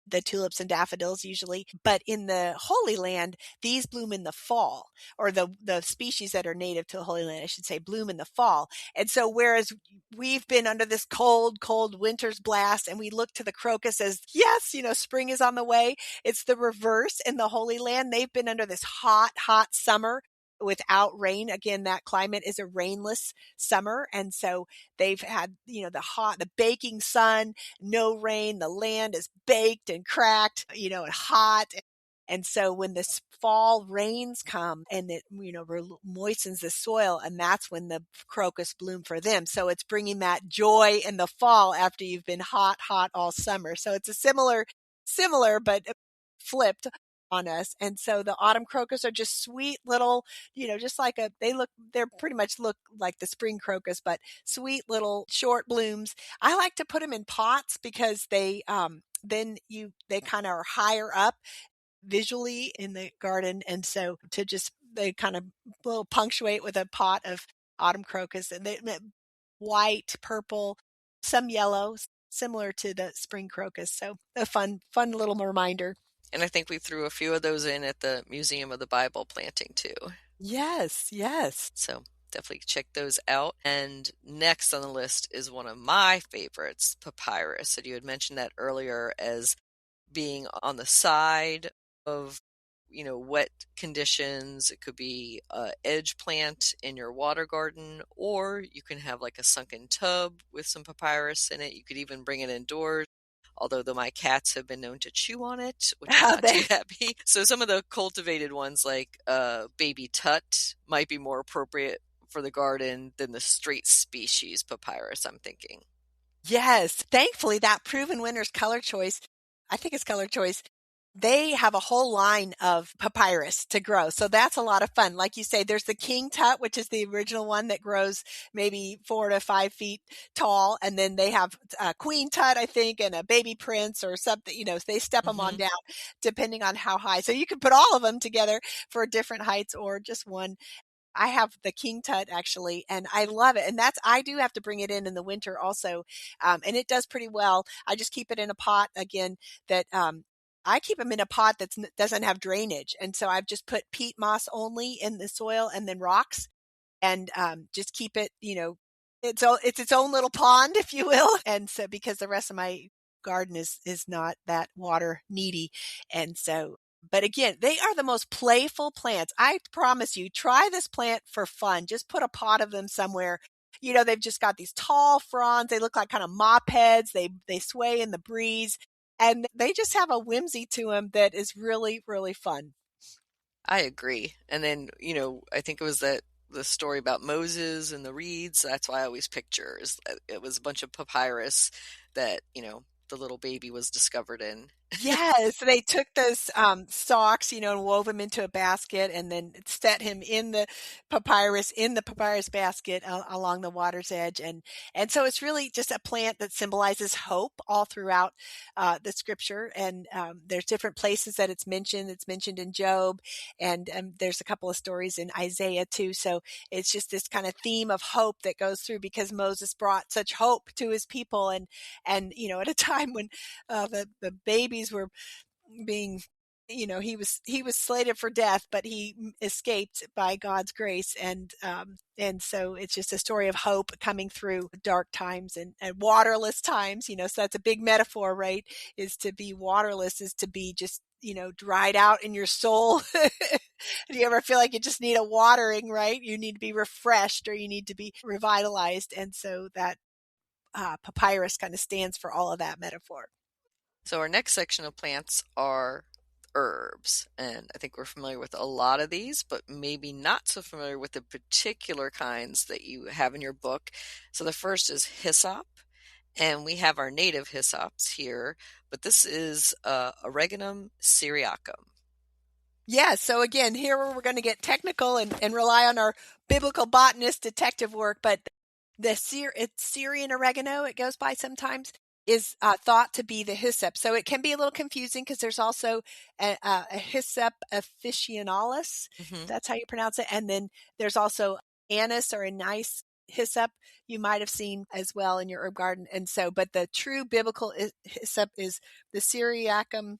the tulips and daffodils usually. But in the Holy Land, these bloom in the fall, or the species that are native to the Holy Land, I should say, bloom in the fall. And so whereas we've been under this cold winter's blast, and we look to the crocus as, yes, spring is on the way, it's the reverse in the Holy Land. They've been under this hot summer without rain. Again, that climate is a rainless summer. And so they've had, the baking sun, no rain, the land is baked and cracked, and hot. And so when this fall rains come, and it, moistens the soil, and that's when the crocus bloom for them. So it's bringing that joy in the fall after you've been hot all summer. So it's a similar, but flipped on us. And so the autumn crocus are just sweet little, just like they're pretty much look like the spring crocus, but sweet little short blooms. I like to put them in pots because they kind of are higher up visually in the garden. And so they kind of will punctuate with a pot of autumn crocus, and they white, purple, some yellow, similar to the spring crocus. So a fun little reminder. And I think we threw a few of those in at the Museum of the Bible planting too. Yes. So definitely check those out. And next on the list is one of my favorites, papyrus. And you had mentioned that earlier as being on the side of wet conditions. It could be a edge plant in your water garden, or you can have like a sunken tub with some papyrus in it. You could even bring it indoors. Although my cats have been known to chew on it, which I'm not too happy. So some of the cultivated ones like baby tut might be more appropriate for the garden than the straight species papyrus, I'm thinking. Yes. Thankfully, that Proven Winners Color Choice, I think it's Color Choice, they have a whole line of papyrus to grow. So that's a lot of fun. Like you say, there's the King Tut, which is the original one that grows maybe 4 to 5 feet tall. And then they have a Queen Tut, I think, and a Baby Prince or something, they step them on down depending on how high. So you can put all of them together for different heights or just one. I have the King Tut actually, and I love it. And I do have to bring it in the winter also. And it does pretty well. I just keep it in a pot again that, I keep them in a pot that doesn't have drainage. And so I've just put peat moss only in the soil and then rocks and, just keep it, it's its own little pond, if you will. And so, because the rest of my garden is not that water needy. And so, but again, they are the most playful plants. I promise you, try this plant for fun. Just put a pot of them somewhere. They've just got these tall fronds. They look like kind of mop heads. They sway in the breeze and they just have a whimsy to them that is really, really fun. I agree. And then, I think it was the story about Moses and the reeds. That's why I always picture it was a bunch of papyrus that, the little baby was discovered in. Yes, they took those stalks, and wove them into a basket and then set him in the papyrus basket along the water's edge. And so it's really just a plant that symbolizes hope all throughout the scripture. And there's different places that it's mentioned. It's mentioned in Job, and there's a couple of stories in Isaiah too. So it's just this kind of theme of hope that goes through because Moses brought such hope to his people. And at a time when the babies were being, he was slated for death, but he escaped by God's grace. And so it's just a story of hope coming through dark times and waterless times, so that's a big metaphor, right? Is to be waterless is to be just, dried out in your soul. Do you ever feel like you just need a watering, right? You need to be refreshed or you need to be revitalized. And so that papyrus kind of stands for all of that metaphor. So our next section of plants are herbs. And I think we're familiar with a lot of these, but maybe not so familiar with the particular kinds that you have in your book. So the first is hyssop. And we have our native hyssops here, but this is Oreganum syriacum. Yeah, so again, here we're going to get technical and rely on our biblical botanist detective work, but it's Syrian oregano, it goes by sometimes, is thought to be the hyssop. So it can be a little confusing because there's also a hyssop officinalis. Mm-hmm. That's how you pronounce it. And then there's also anise or anise hyssop you might have seen as well in your herb garden. And so, but the true biblical hyssop is the Syriacum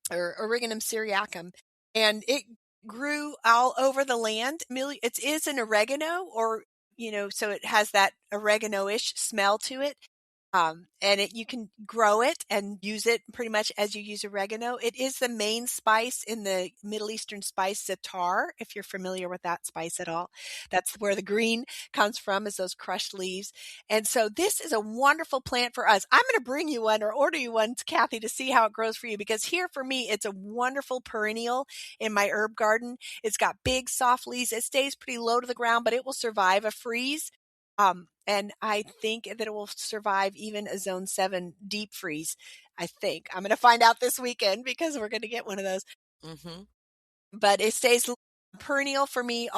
or Oreganum syriacum. And it grew all over the land. It is an oregano or, so it has that oregano-ish smell to it. And you can grow it and use it pretty much as you use oregano. It is the main spice in the Middle Eastern spice za'atar, if you're familiar with that spice at all. That's where the green comes from, is those crushed leaves. And so this is a wonderful plant for us. I'm going to bring you one or order you one, Kathy, to see how it grows for you, because here for me, it's a wonderful perennial in my herb garden. It's got big, soft leaves. It stays pretty low to the ground, but it will survive a freeze. And I think that it will survive even a zone 7 deep freeze. I think I'm going to find out this weekend because we're going to get one of those. Mm-hmm. But it stays perennial for me,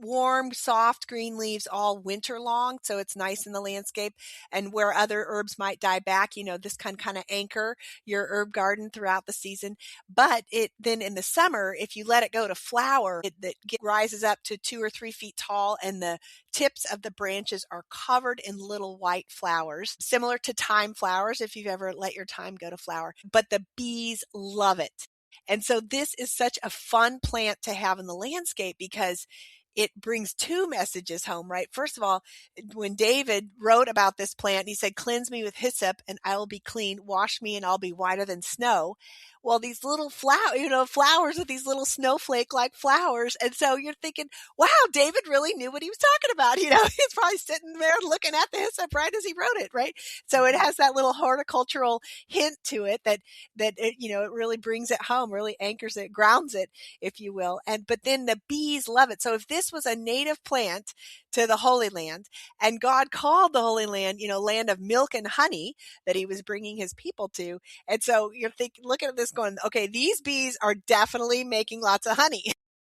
warm, soft green leaves all winter long. So it's nice in the landscape. And where other herbs might die back, this can kind of anchor your herb garden throughout the season. But then in the summer, if you let it go to flower, it rises up to 2 or 3 feet tall, and the tips of the branches are covered in little white flowers, similar to thyme flowers, if you've ever let your thyme go to flower. But the bees love it. And so this is such a fun plant to have in the landscape because it brings 2 messages home, right? First of all, when David wrote about this plant, he said, "Cleanse me with hyssop and I will be clean. Wash me and I'll be whiter than snow." Well, these little flowers with these little snowflake-like flowers. And so you're thinking, wow, David really knew what he was talking about. He's probably sitting there looking at the hyssop right as he wrote it, right? So it has that little horticultural hint to it that it really brings it home, really anchors it, grounds it, if you will. But then the bees love it. So if this was a native plant to the Holy Land, and God called the Holy Land, land of milk and honey that he was bringing his people to. And so you're looking at this going, okay, these bees are definitely making lots of honey.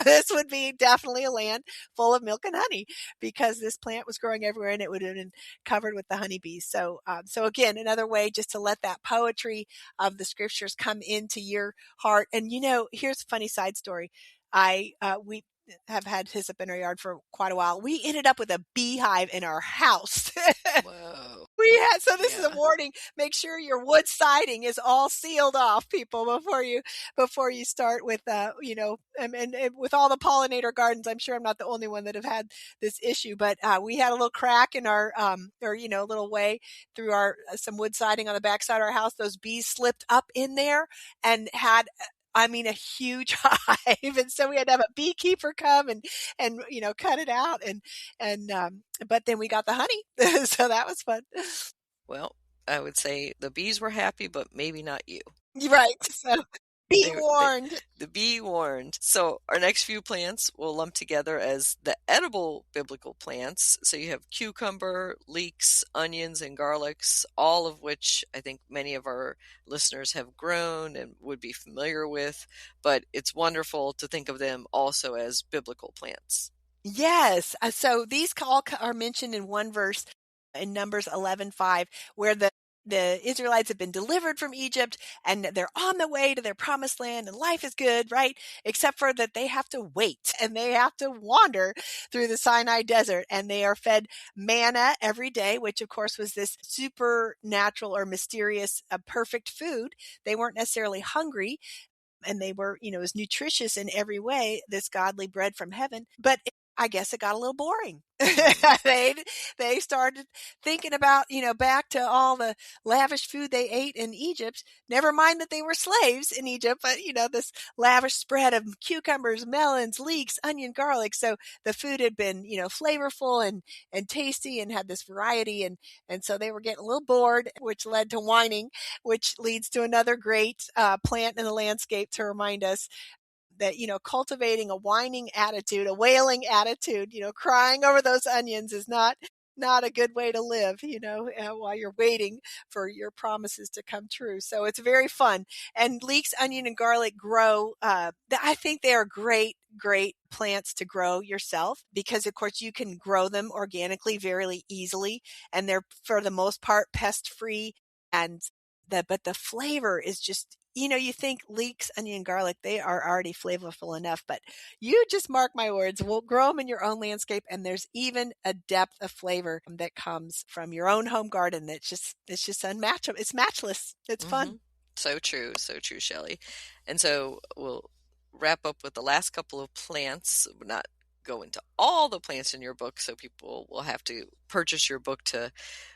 This would be definitely a land full of milk and honey, because this plant was growing everywhere and it would have been covered with the honeybees. So again, another way just to let that poetry of the scriptures come into your heart. And here's a funny side story. We have had hyssop in our yard for quite a while. We ended up with a beehive in our house. Whoa. This is a warning. Make sure your wood siding is all sealed off, people, before you start with, and with all the pollinator gardens. I'm sure I'm not the only one that have had this issue, but we had a little crack in our, a little way through our some wood siding on the backside of our house. Those bees slipped up in there and had a huge hive. And so we had to have a beekeeper come and cut it out. But then we got the honey. So that was fun. Well, I would say the bees were happy, but maybe not you. Right. So be warned. Be warned. So our next few plants we'll lump together as the edible biblical plants. So you have cucumber, leeks, onions, and garlics, all of which I think many of our listeners have grown and would be familiar with. But it's wonderful to think of them also as biblical plants. Yes. So these all are mentioned in one verse in Numbers 11:5, where the Israelites have been delivered from Egypt and they're on the way to their promised land and life is good, right? Except for that they have to wait and they have to wander through the Sinai desert, and they are fed manna every day, which of course was this supernatural or mysterious, perfect food. They weren't necessarily hungry, and they were, it was nutritious in every way, this godly bread from heaven. But I guess it got a little boring. They started thinking about, back to all the lavish food they ate in Egypt. Never mind that they were slaves in Egypt, but, this lavish spread of cucumbers, melons, leeks, onion, garlic. So the food had been, flavorful and tasty and had this variety. And so they were getting a little bored, which led to whining, which leads to another great plant in the landscape to remind us that, cultivating a whining attitude, a wailing attitude, crying over those onions is not a good way to live, while you're waiting for your promises to come true. So it's very fun. And leeks, onion, and garlic grow. I think they are great plants to grow yourself, because of course you can grow them organically very easily. And they're, for the most part, pest free. But the flavor is just, you think leeks, onion, garlic, they are already flavorful enough, but you just mark my words, we'll grow them in your own landscape. And there's even a depth of flavor that comes from your own home garden. It's just unmatchable. It's matchless. It's fun. So true, Shelley. And so we'll wrap up with the last couple of plants. We're not go into all the plants in your book, so people will have to purchase your book to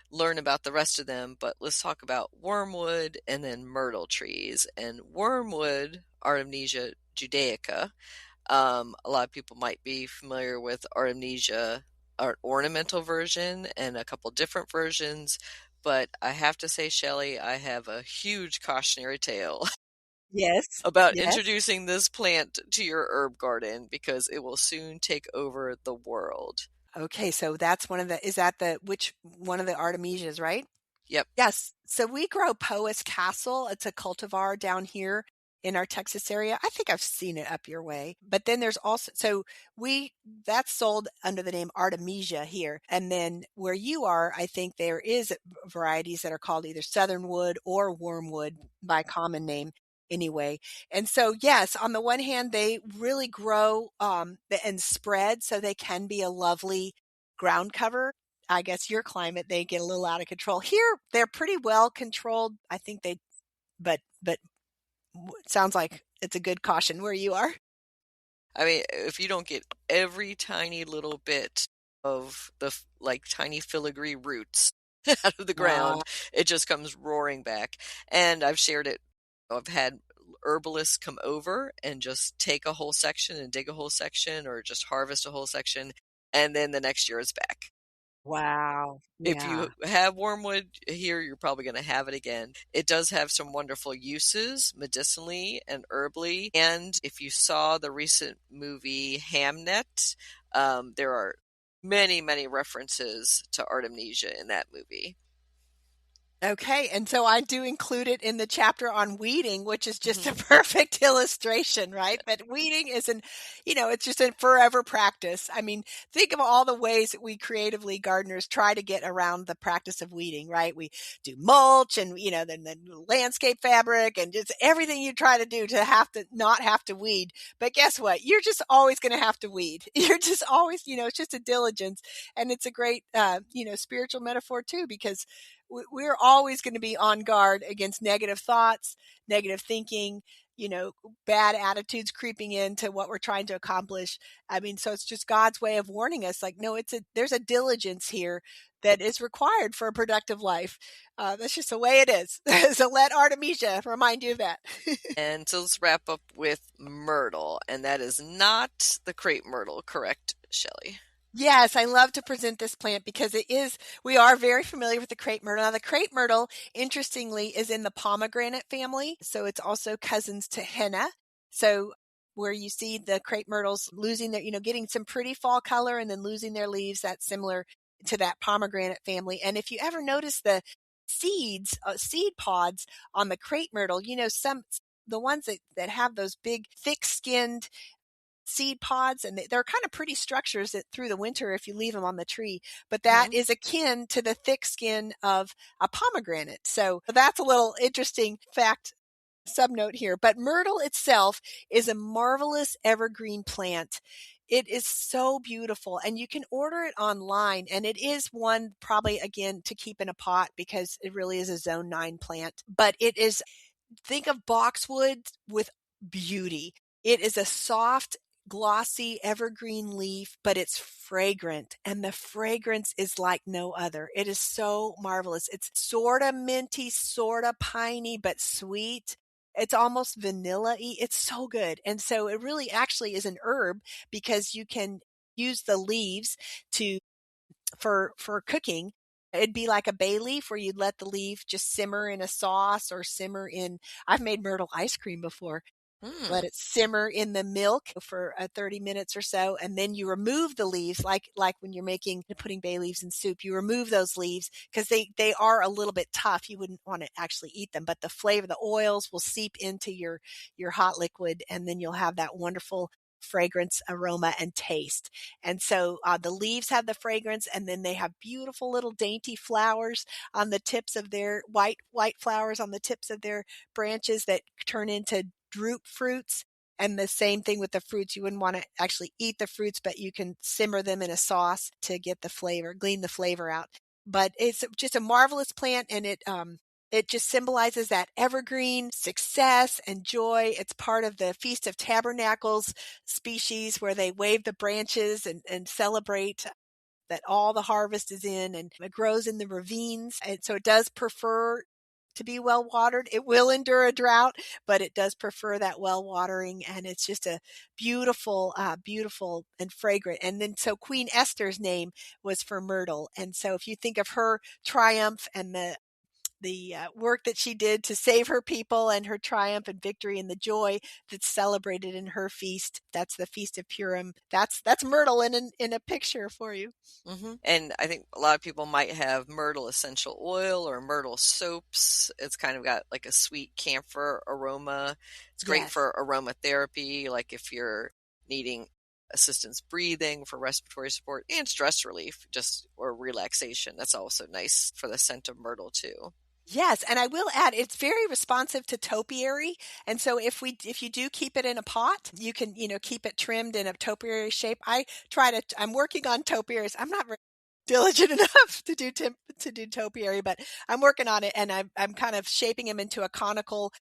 learn about the rest of them, but let's talk about wormwood and then myrtle trees. And wormwood, Artemisia judaica. A lot of people might be familiar with Artemisia, our ornamental version, and a couple different versions. But I have to say, Shelley, I have a huge cautionary tale. Yes. About introducing this plant to your herb garden, because it will soon take over the world. Okay, so that's which one of the Artemisias, right? Yep. Yes. So we grow Poas Castle. It's a cultivar down here in our Texas area. I think I've seen it up your way. But then there's also, that's sold under the name Artemisia here. And then where you are, I think there is varieties that are called either southernwood or wormwood by common name. Anyway. And so, yes, on the one hand, they really grow and spread, so they can be a lovely ground cover. I guess your climate, they get a little out of control. Here, they're pretty well controlled. I think but it sounds like it's a good caution where you are. I mean, if you don't get every tiny little bit of the tiny filigree roots out of the ground, it just comes roaring back. And I've shared it. I've had herbalists come over and just take a whole section and dig a whole section or just harvest a whole section, and then the next year it's back. Wow. If Yeah. you have wormwood here, you're probably going to have it again. It does have some wonderful uses medicinally and herbally. And if you saw the recent movie Hamnet, there are many, many references to Artemisia in that movie. Okay, and so I do include it in the chapter on weeding, which is just a Mhm. perfect illustration, right? But weeding is it's just a forever practice. I mean, think of all the ways that we creatively gardeners try to get around the practice of weeding, right? We do mulch and, then landscape fabric and just everything you try to do to not have to weed. But guess what? You're just always going to have to weed. You're just always, it's just a diligence. And it's a great, spiritual metaphor too, because we're always going to be on guard against negative thoughts, negative thinking, bad attitudes creeping into what we're trying to accomplish. I mean, so it's just God's way of warning us, like, no, there's a diligence here that is required for a productive life. That's just the way it is. So let Artemisia remind you of that. And so let's wrap up with myrtle, and that is not the crepe myrtle, correct, Shelley? Yes, I love to present this plant because we are very familiar with the crepe myrtle. Now, the crepe myrtle, interestingly, is in the pomegranate family. So it's also cousins to henna. So where you see the crepe myrtles losing getting some pretty fall color and then losing their leaves, that's similar to that pomegranate family. And if you ever notice the seed pods on the crepe myrtle, the ones that have those big, thick-skinned seed pods, and they're kind of pretty structures that through the winter if you leave them on the tree, but that is akin to the thick skin of a pomegranate. So that's a little interesting fact subnote here. But myrtle itself is a marvelous evergreen plant. It is so beautiful, and you can order it online, and it is one probably again to keep in a pot because it really is a zone 9 plant. But think of boxwood with beauty. It is a soft, glossy evergreen leaf, but it's fragrant, and the fragrance is like no other. It is so marvelous. It's sort of minty, sort of piney, but sweet. It's almost vanilla-y. It's so good. And so it really actually is an herb because you can use the leaves for cooking. It'd be like a bay leaf where you'd let the leaf just simmer in a sauce or I've made myrtle ice cream before. Let it simmer in the milk for 30 minutes or so, and then you remove the leaves, like when you're putting bay leaves in soup. You remove those leaves because they are a little bit tough. You wouldn't want to actually eat them, but the flavor, the oils will seep into your hot liquid, and then you'll have that wonderful fragrance, aroma, and taste. And so the leaves have the fragrance, and then they have beautiful little dainty flowers on the tips of their white flowers on the tips of their branches that turn into drupe fruits. And the same thing with the fruits. You wouldn't want to actually eat the fruits, but you can simmer them in a sauce to get the flavor, glean the flavor out. But it's just a marvelous plant, and it just symbolizes that evergreen success and joy. It's part of the Feast of Tabernacles species where they wave the branches and celebrate that all the harvest is in, and it grows in the ravines. And so it does prefer to be well watered. It will endure a drought, but it does prefer that well watering. And it's just a beautiful, beautiful and fragrant. And then so Queen Esther's name was for myrtle. And so if you think of her triumph and the work that she did to save her people and her triumph and victory and the joy that's celebrated in her feast. That's the Feast of Purim. That's myrtle in a picture for you. And I think a lot of people might have myrtle essential oil or myrtle soaps. It's kind of got like a sweet camphor aroma. It's great for aromatherapy, like if you're needing assistance breathing for respiratory support and stress relief, or relaxation. That's also nice for the scent of myrtle too. Yes, and I will add, it's very responsive to topiary. And so if you do keep it in a pot, you can, keep it trimmed in a topiary shape. I'm working on topiaries. I'm not very diligent enough to do topiary, but I'm working on it, and I'm kind of shaping them into a conical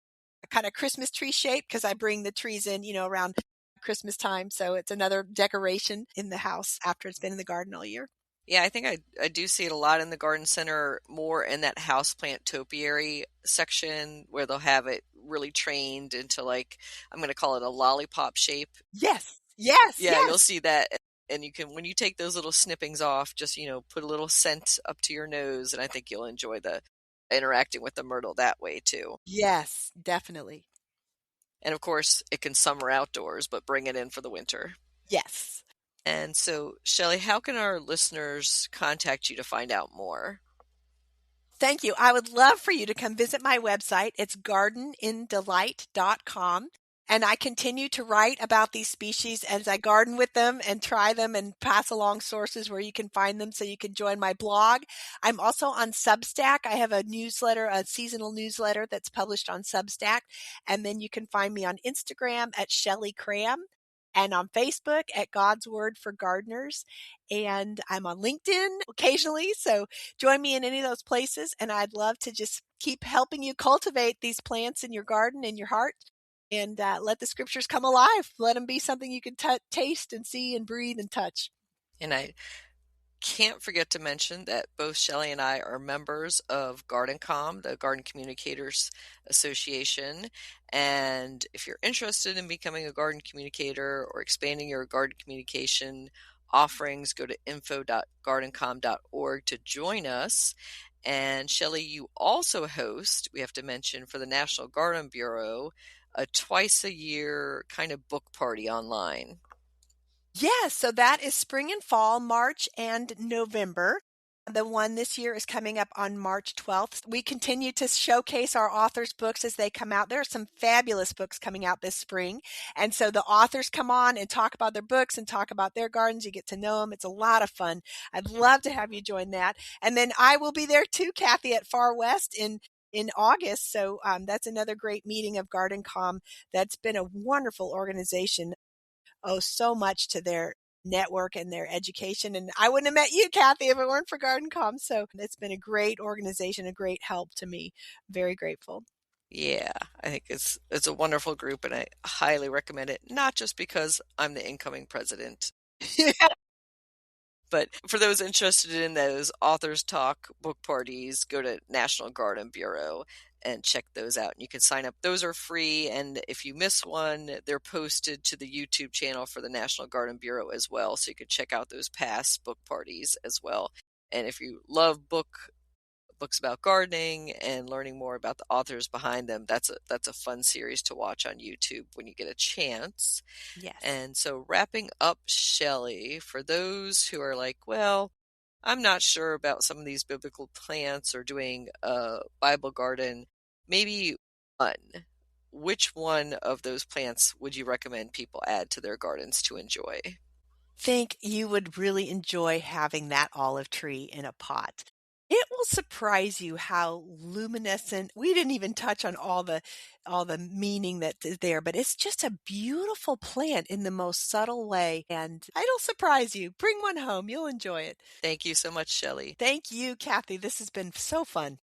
kind of Christmas tree shape because I bring the trees in, around Christmas time. So it's another decoration in the house after it's been in the garden all year. Yeah, I think I do see it a lot in the garden center, more in that houseplant topiary section where they'll have it really trained into, like, I'm going to call it a lollipop shape. Yes, yes, Yeah, you'll yes. see that. And you can, when you take those little snippings off, just, put a little scent up to your nose. And I think you'll enjoy the interacting with the myrtle that way too. Yes, definitely. And of course, it can summer outdoors, but bring it in for the winter. Yes. And so, Shelley, how can our listeners contact you to find out more? Thank you. I would love for you to come visit my website. It's gardenindelight.com. And I continue to write about these species as I garden with them and try them and pass along sources where you can find them so you can join my blog. I'm also on Substack. I have a newsletter, a seasonal newsletter that's published on Substack. And then you can find me on Instagram at Shelley Cram and on Facebook at God's Word for Gardeners. And I'm on LinkedIn occasionally. So join me in any of those places. And I'd love to just keep helping you cultivate these plants in your garden, in your heart. And let the scriptures come alive. Let them be something you can taste and see and breathe and touch. And I can't forget to mention that both Shelley and I are members of GardenCom, the Garden Communicators Association. And if you're interested in becoming a garden communicator or expanding your garden communication offerings, go to info.gardencom.org to join us. And Shelley, you also host, we have to mention, for the National Garden Bureau, a twice-a-year kind of book party online. Yes, so that is spring and fall, March and November. The one this year is coming up on March 12th. We continue to showcase our authors' books as they come out. There are some fabulous books coming out this spring. And so the authors come on and talk about their books and talk about their gardens. You get to know them. It's a lot of fun. I'd love to have you join that. And then I will be there too, Kathy, at Far West in August. So that's another great meeting of GardenCom. That's been a wonderful organization. Owe so much to their network and their education. And I wouldn't have met you, Kathy, if it weren't for GardenCom. So it's been a great organization, a great help to me. Very grateful. Yeah, I think it's a wonderful group, and I highly recommend it, not just because I'm the incoming president. But for those interested in those authors talk book parties, go to National Garden Bureau and check those out. And you can sign up. Those are free. And if you miss one, they're posted to the YouTube channel for the National Garden Bureau as well. So you can check out those past book parties as well. And if you love books about gardening and learning more about the authors behind them, that's a fun series to watch on YouTube when you get a chance. Yes. And so wrapping up, Shelley, for those who are like, well, I'm not sure about some of these biblical plants or doing a Bible garden, maybe which one of those plants would you recommend people add to their gardens to enjoy? Think you would really enjoy having that olive tree in a pot. It will surprise you how luminescent. We didn't even touch on all the meaning that is there, but it's just a beautiful plant in the most subtle way, and it'll surprise you. Bring one home. You'll enjoy it. Thank you so much, Shelley. Thank you, Kathy. This has been so fun.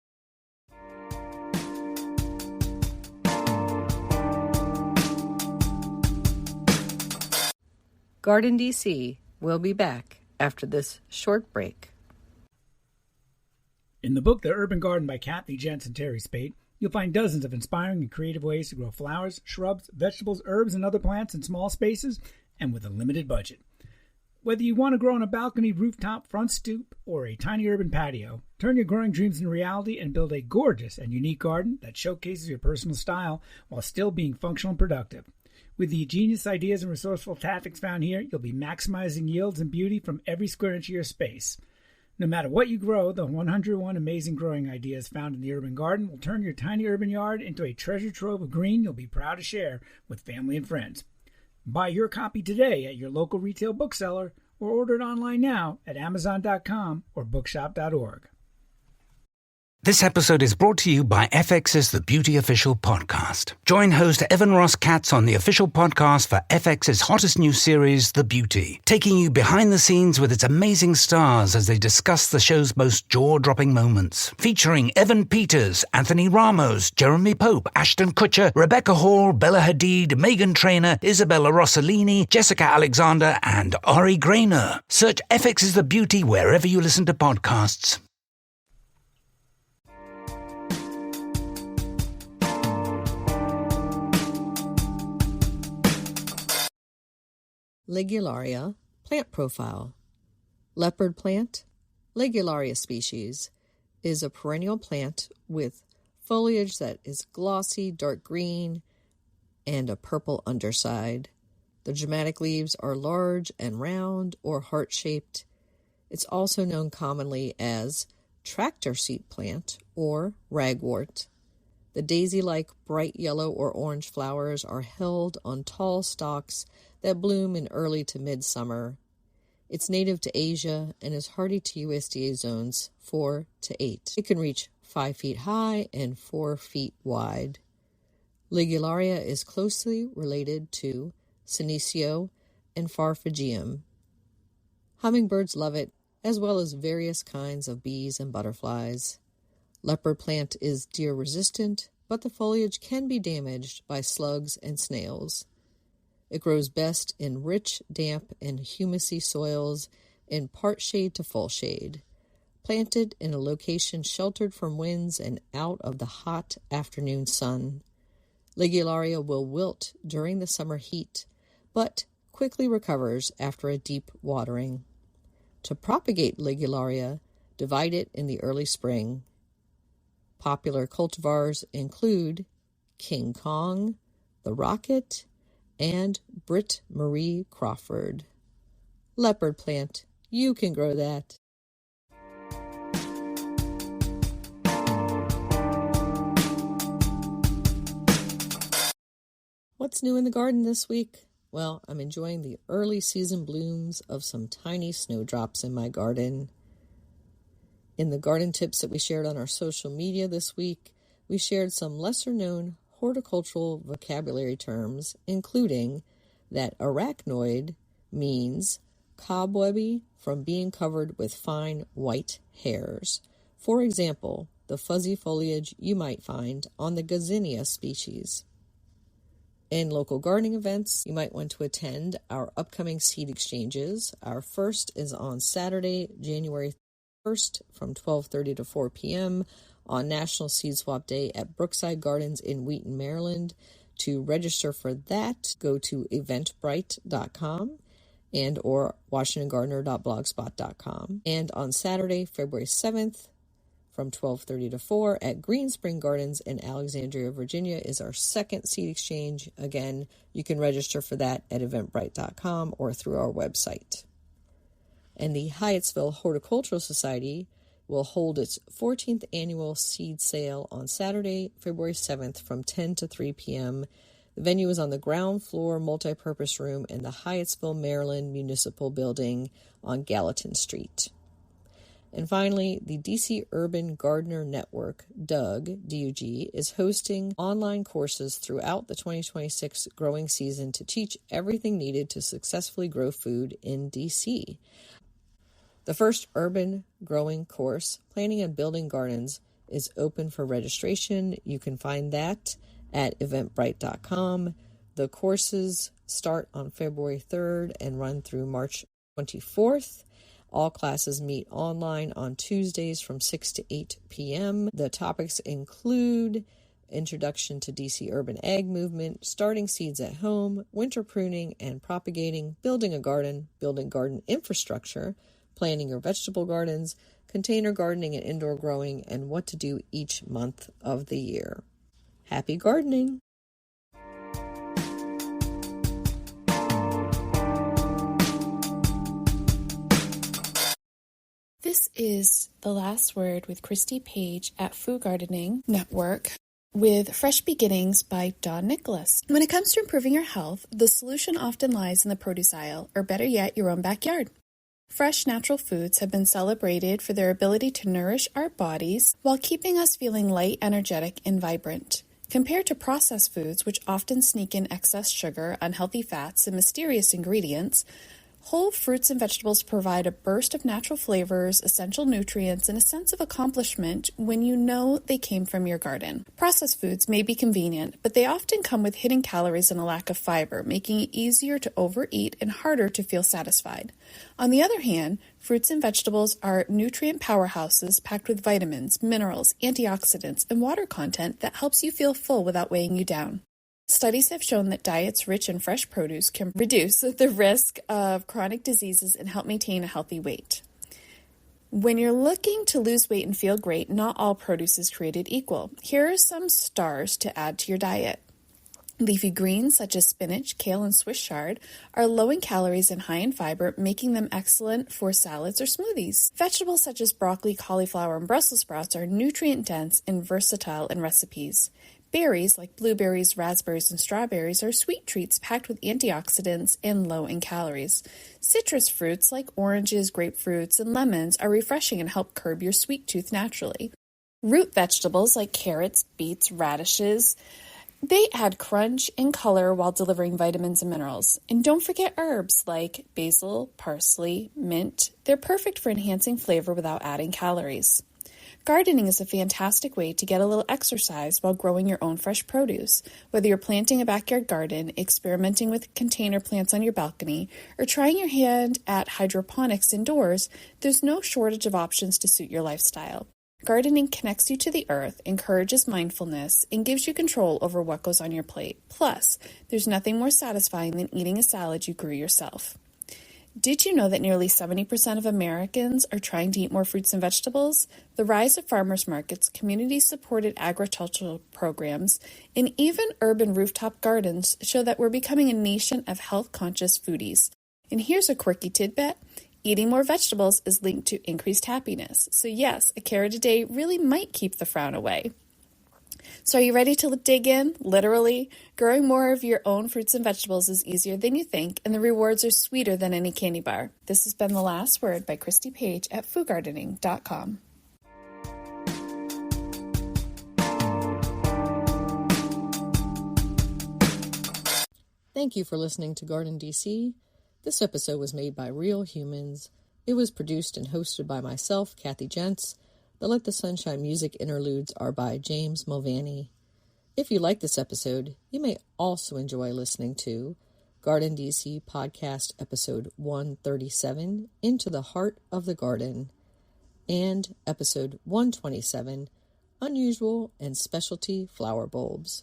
GardenDC will be back after this short break. In the book The Urban Garden by Kathy Jentz and Terry Spate, you'll find dozens of inspiring and creative ways to grow flowers, shrubs, vegetables, herbs, and other plants in small spaces and with a limited budget. Whether you want to grow on a balcony, rooftop, front stoop, or a tiny urban patio, turn your growing dreams into reality and build a gorgeous and unique garden that showcases your personal style while still being functional and productive. With the genius ideas and resourceful tactics found here, you'll be maximizing yields and beauty from every square inch of your space. No matter what you grow, the 101 amazing growing ideas found in the urban garden will turn your tiny urban yard into a treasure trove of green you'll be proud to share with family and friends. Buy your copy today at your local retail bookseller or order it online now at Amazon.com or bookshop.org. This episode is brought to you by FX's The Beauty Official Podcast. Join host Evan Ross Katz on the official podcast for FX's hottest new series, The Beauty, taking you behind the scenes with its amazing stars as they discuss the show's most jaw-dropping moments. Featuring Evan Peters, Anthony Ramos, Jeremy Pope, Ashton Kutcher, Rebecca Hall, Bella Hadid, Megan Trainor, Isabella Rossellini, Jessica Alexander, and Ari Grainer. Search FX's The Beauty wherever you listen to podcasts. Ligularia plant profile. Leopard plant, Ligularia species, is a perennial plant with foliage that is glossy, dark green, and a purple underside. The dramatic leaves are large and round or heart-shaped. It's also known commonly as tractor seat plant or ragwort. The daisy-like bright yellow or orange flowers are held on tall stalks that bloom in early to midsummer. It's native to Asia and is hardy to USDA zones 4 to 8. It can reach 5 feet high and 4 feet wide. Ligularia is closely related to Senecio and Farfagium. Hummingbirds love it, as well as various kinds of bees and butterflies. Leopard plant is deer-resistant, but the foliage can be damaged by slugs and snails. It grows best in rich, damp, and humusy soils in part shade to full shade, planted in a location sheltered from winds and out of the hot afternoon sun. Ligularia will wilt during the summer heat, but quickly recovers after a deep watering. To propagate Ligularia, divide it in the early spring. Popular cultivars include King Kong, the Rocket, and Britt Marie Crawford. Leopard plant, you can grow that. What's new in the garden this week? Well, I'm enjoying the early season blooms of some tiny snowdrops in my garden. In the garden tips that we shared on our social media this week, we shared some lesser-known horticultural vocabulary terms, including that arachnoid means cobwebby from being covered with fine white hairs. For example, the fuzzy foliage you might find on the Gazania species. In local gardening events, you might want to attend our upcoming seed exchanges. Our first is on Saturday, January 1st from 12:30 to 4 p.m. on National Seed Swap Day at Brookside Gardens in Wheaton, Maryland. To register for that, go to eventbrite.com and or washingtongardener.blogspot.com. And on Saturday, February 7th, from 12:30 to 4 at Green Spring Gardens in Alexandria, Virginia is our second seed exchange. Again, you can register for that at eventbrite.com or through our website. And the Hyattsville Horticultural Society will hold its 14th annual seed sale on Saturday, February 7th from 10 to 3 p.m. The venue is on the ground floor multipurpose room in the Hyattsville, Maryland Municipal Building on Gallatin Street. And finally, the DC Urban Gardener Network, DUG, is hosting online courses throughout the 2026 growing season to teach everything needed to successfully grow food in DC. The first urban growing course, Planning and Building Gardens, is open for registration. You can find that at eventbrite.com. The courses start on February 3rd and run through March 24th. All classes meet online on Tuesdays from 6 to 8 p.m. The topics include Introduction to DC Urban Ag Movement, Starting Seeds at Home, Winter Pruning and Propagating, Building a Garden, Building Garden Infrastructure, Planting your vegetable gardens, container gardening and indoor growing, and what to do each month of the year. Happy gardening! This is The Last Word with Christy Page at Food Gardening Network with Fresh Beginnings by Dawn Nicholas. When it comes to improving your health, the solution often lies in the produce aisle, or better yet, your own backyard. Fresh natural foods have been celebrated for their ability to nourish our bodies while keeping us feeling light, energetic, and vibrant. Compared to processed foods, which often sneak in excess sugar, unhealthy fats, and mysterious ingredients, whole fruits and vegetables provide a burst of natural flavors, essential nutrients, and a sense of accomplishment when you know they came from your garden. Processed foods may be convenient, but they often come with hidden calories and a lack of fiber, making it easier to overeat and harder to feel satisfied. On the other hand, fruits and vegetables are nutrient powerhouses packed with vitamins, minerals, antioxidants, and water content that helps you feel full without weighing you down. Studies have shown that diets rich in fresh produce can reduce the risk of chronic diseases and help maintain a healthy weight. When you're looking to lose weight and feel great, not all produce is created equal. Here are some stars to add to your diet. Leafy greens such as spinach, kale, and Swiss chard are low in calories and high in fiber, making them excellent for salads or smoothies. Vegetables such as broccoli, cauliflower, and Brussels sprouts are nutrient-dense and versatile in recipes. Berries, like blueberries, raspberries, and strawberries, are sweet treats packed with antioxidants and low in calories. Citrus fruits, like oranges, grapefruits, and lemons, are refreshing and help curb your sweet tooth naturally. Root vegetables, like carrots, beets, radishes, they add crunch and color while delivering vitamins and minerals. And don't forget herbs like basil, parsley, mint. They're perfect for enhancing flavor without adding calories. Gardening is a fantastic way to get a little exercise while growing your own fresh produce. Whether you're planting a backyard garden, experimenting with container plants on your balcony, or trying your hand at hydroponics indoors, there's no shortage of options to suit your lifestyle. Gardening connects you to the earth, encourages mindfulness, and gives you control over what goes on your plate. Plus, there's nothing more satisfying than eating a salad you grew yourself. Did you know that nearly 70% of Americans are trying to eat more fruits and vegetables? The rise of farmers markets, community-supported agricultural programs, and even urban rooftop gardens show that we're becoming a nation of health-conscious foodies. And here's a quirky tidbit. Eating more vegetables is linked to increased happiness. So yes, a carrot a day really might keep the frown away. So are you ready to dig in? Literally, growing more of your own fruits and vegetables is easier than you think, and the rewards are sweeter than any candy bar. This has been The Last Word by Christy Page at foodgardening.com. Thank you for listening to GardenDC. This episode was made by real humans. It was produced and hosted by myself, Kathy Jentz. The Let the Sunshine music interludes are by James Mulvaney. If you like this episode, you may also enjoy listening to GardenDC Podcast Episode 137, Into the Heart of the Garden, and Episode 127, Unusual and Specialty Flower Bulbs.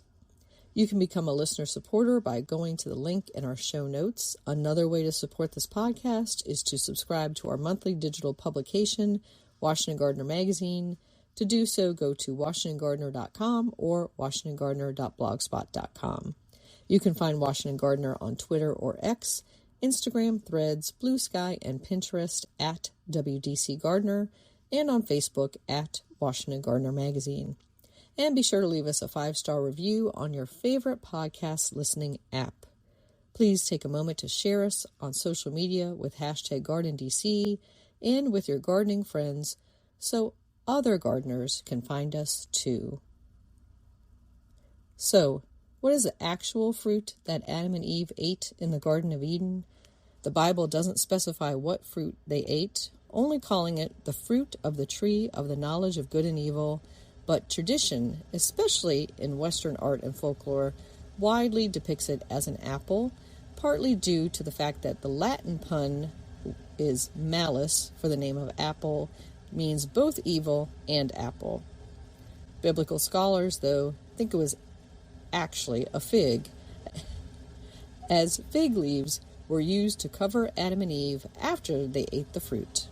You can become a listener supporter by going to the link in our show notes. Another way to support this podcast is to subscribe to our monthly digital publication, Washington Gardener Magazine. To do so, go to WashingtonGardener.com or WashingtonGardener.blogspot.com. You can find Washington Gardener on Twitter or X, Instagram, Threads, Blue Sky, and Pinterest at WDC Gardener, and on Facebook at Washington Gardener Magazine. And be sure to leave us a 5-star review on your favorite podcast listening app. Please take a moment to share us on social media with hashtag GardenDC and with your gardening friends so other gardeners can find us too. So, what is the actual fruit that Adam and Eve ate in the Garden of Eden? The Bible doesn't specify what fruit they ate, only calling it the fruit of the tree of the knowledge of good and evil, but tradition, especially in Western art and folklore, widely depicts it as an apple, partly due to the fact that the Latin pun is malus for the name of apple, means both evil and apple. Biblical scholars, though, think it was actually a fig, as fig leaves were used to cover Adam and Eve after they ate the fruit.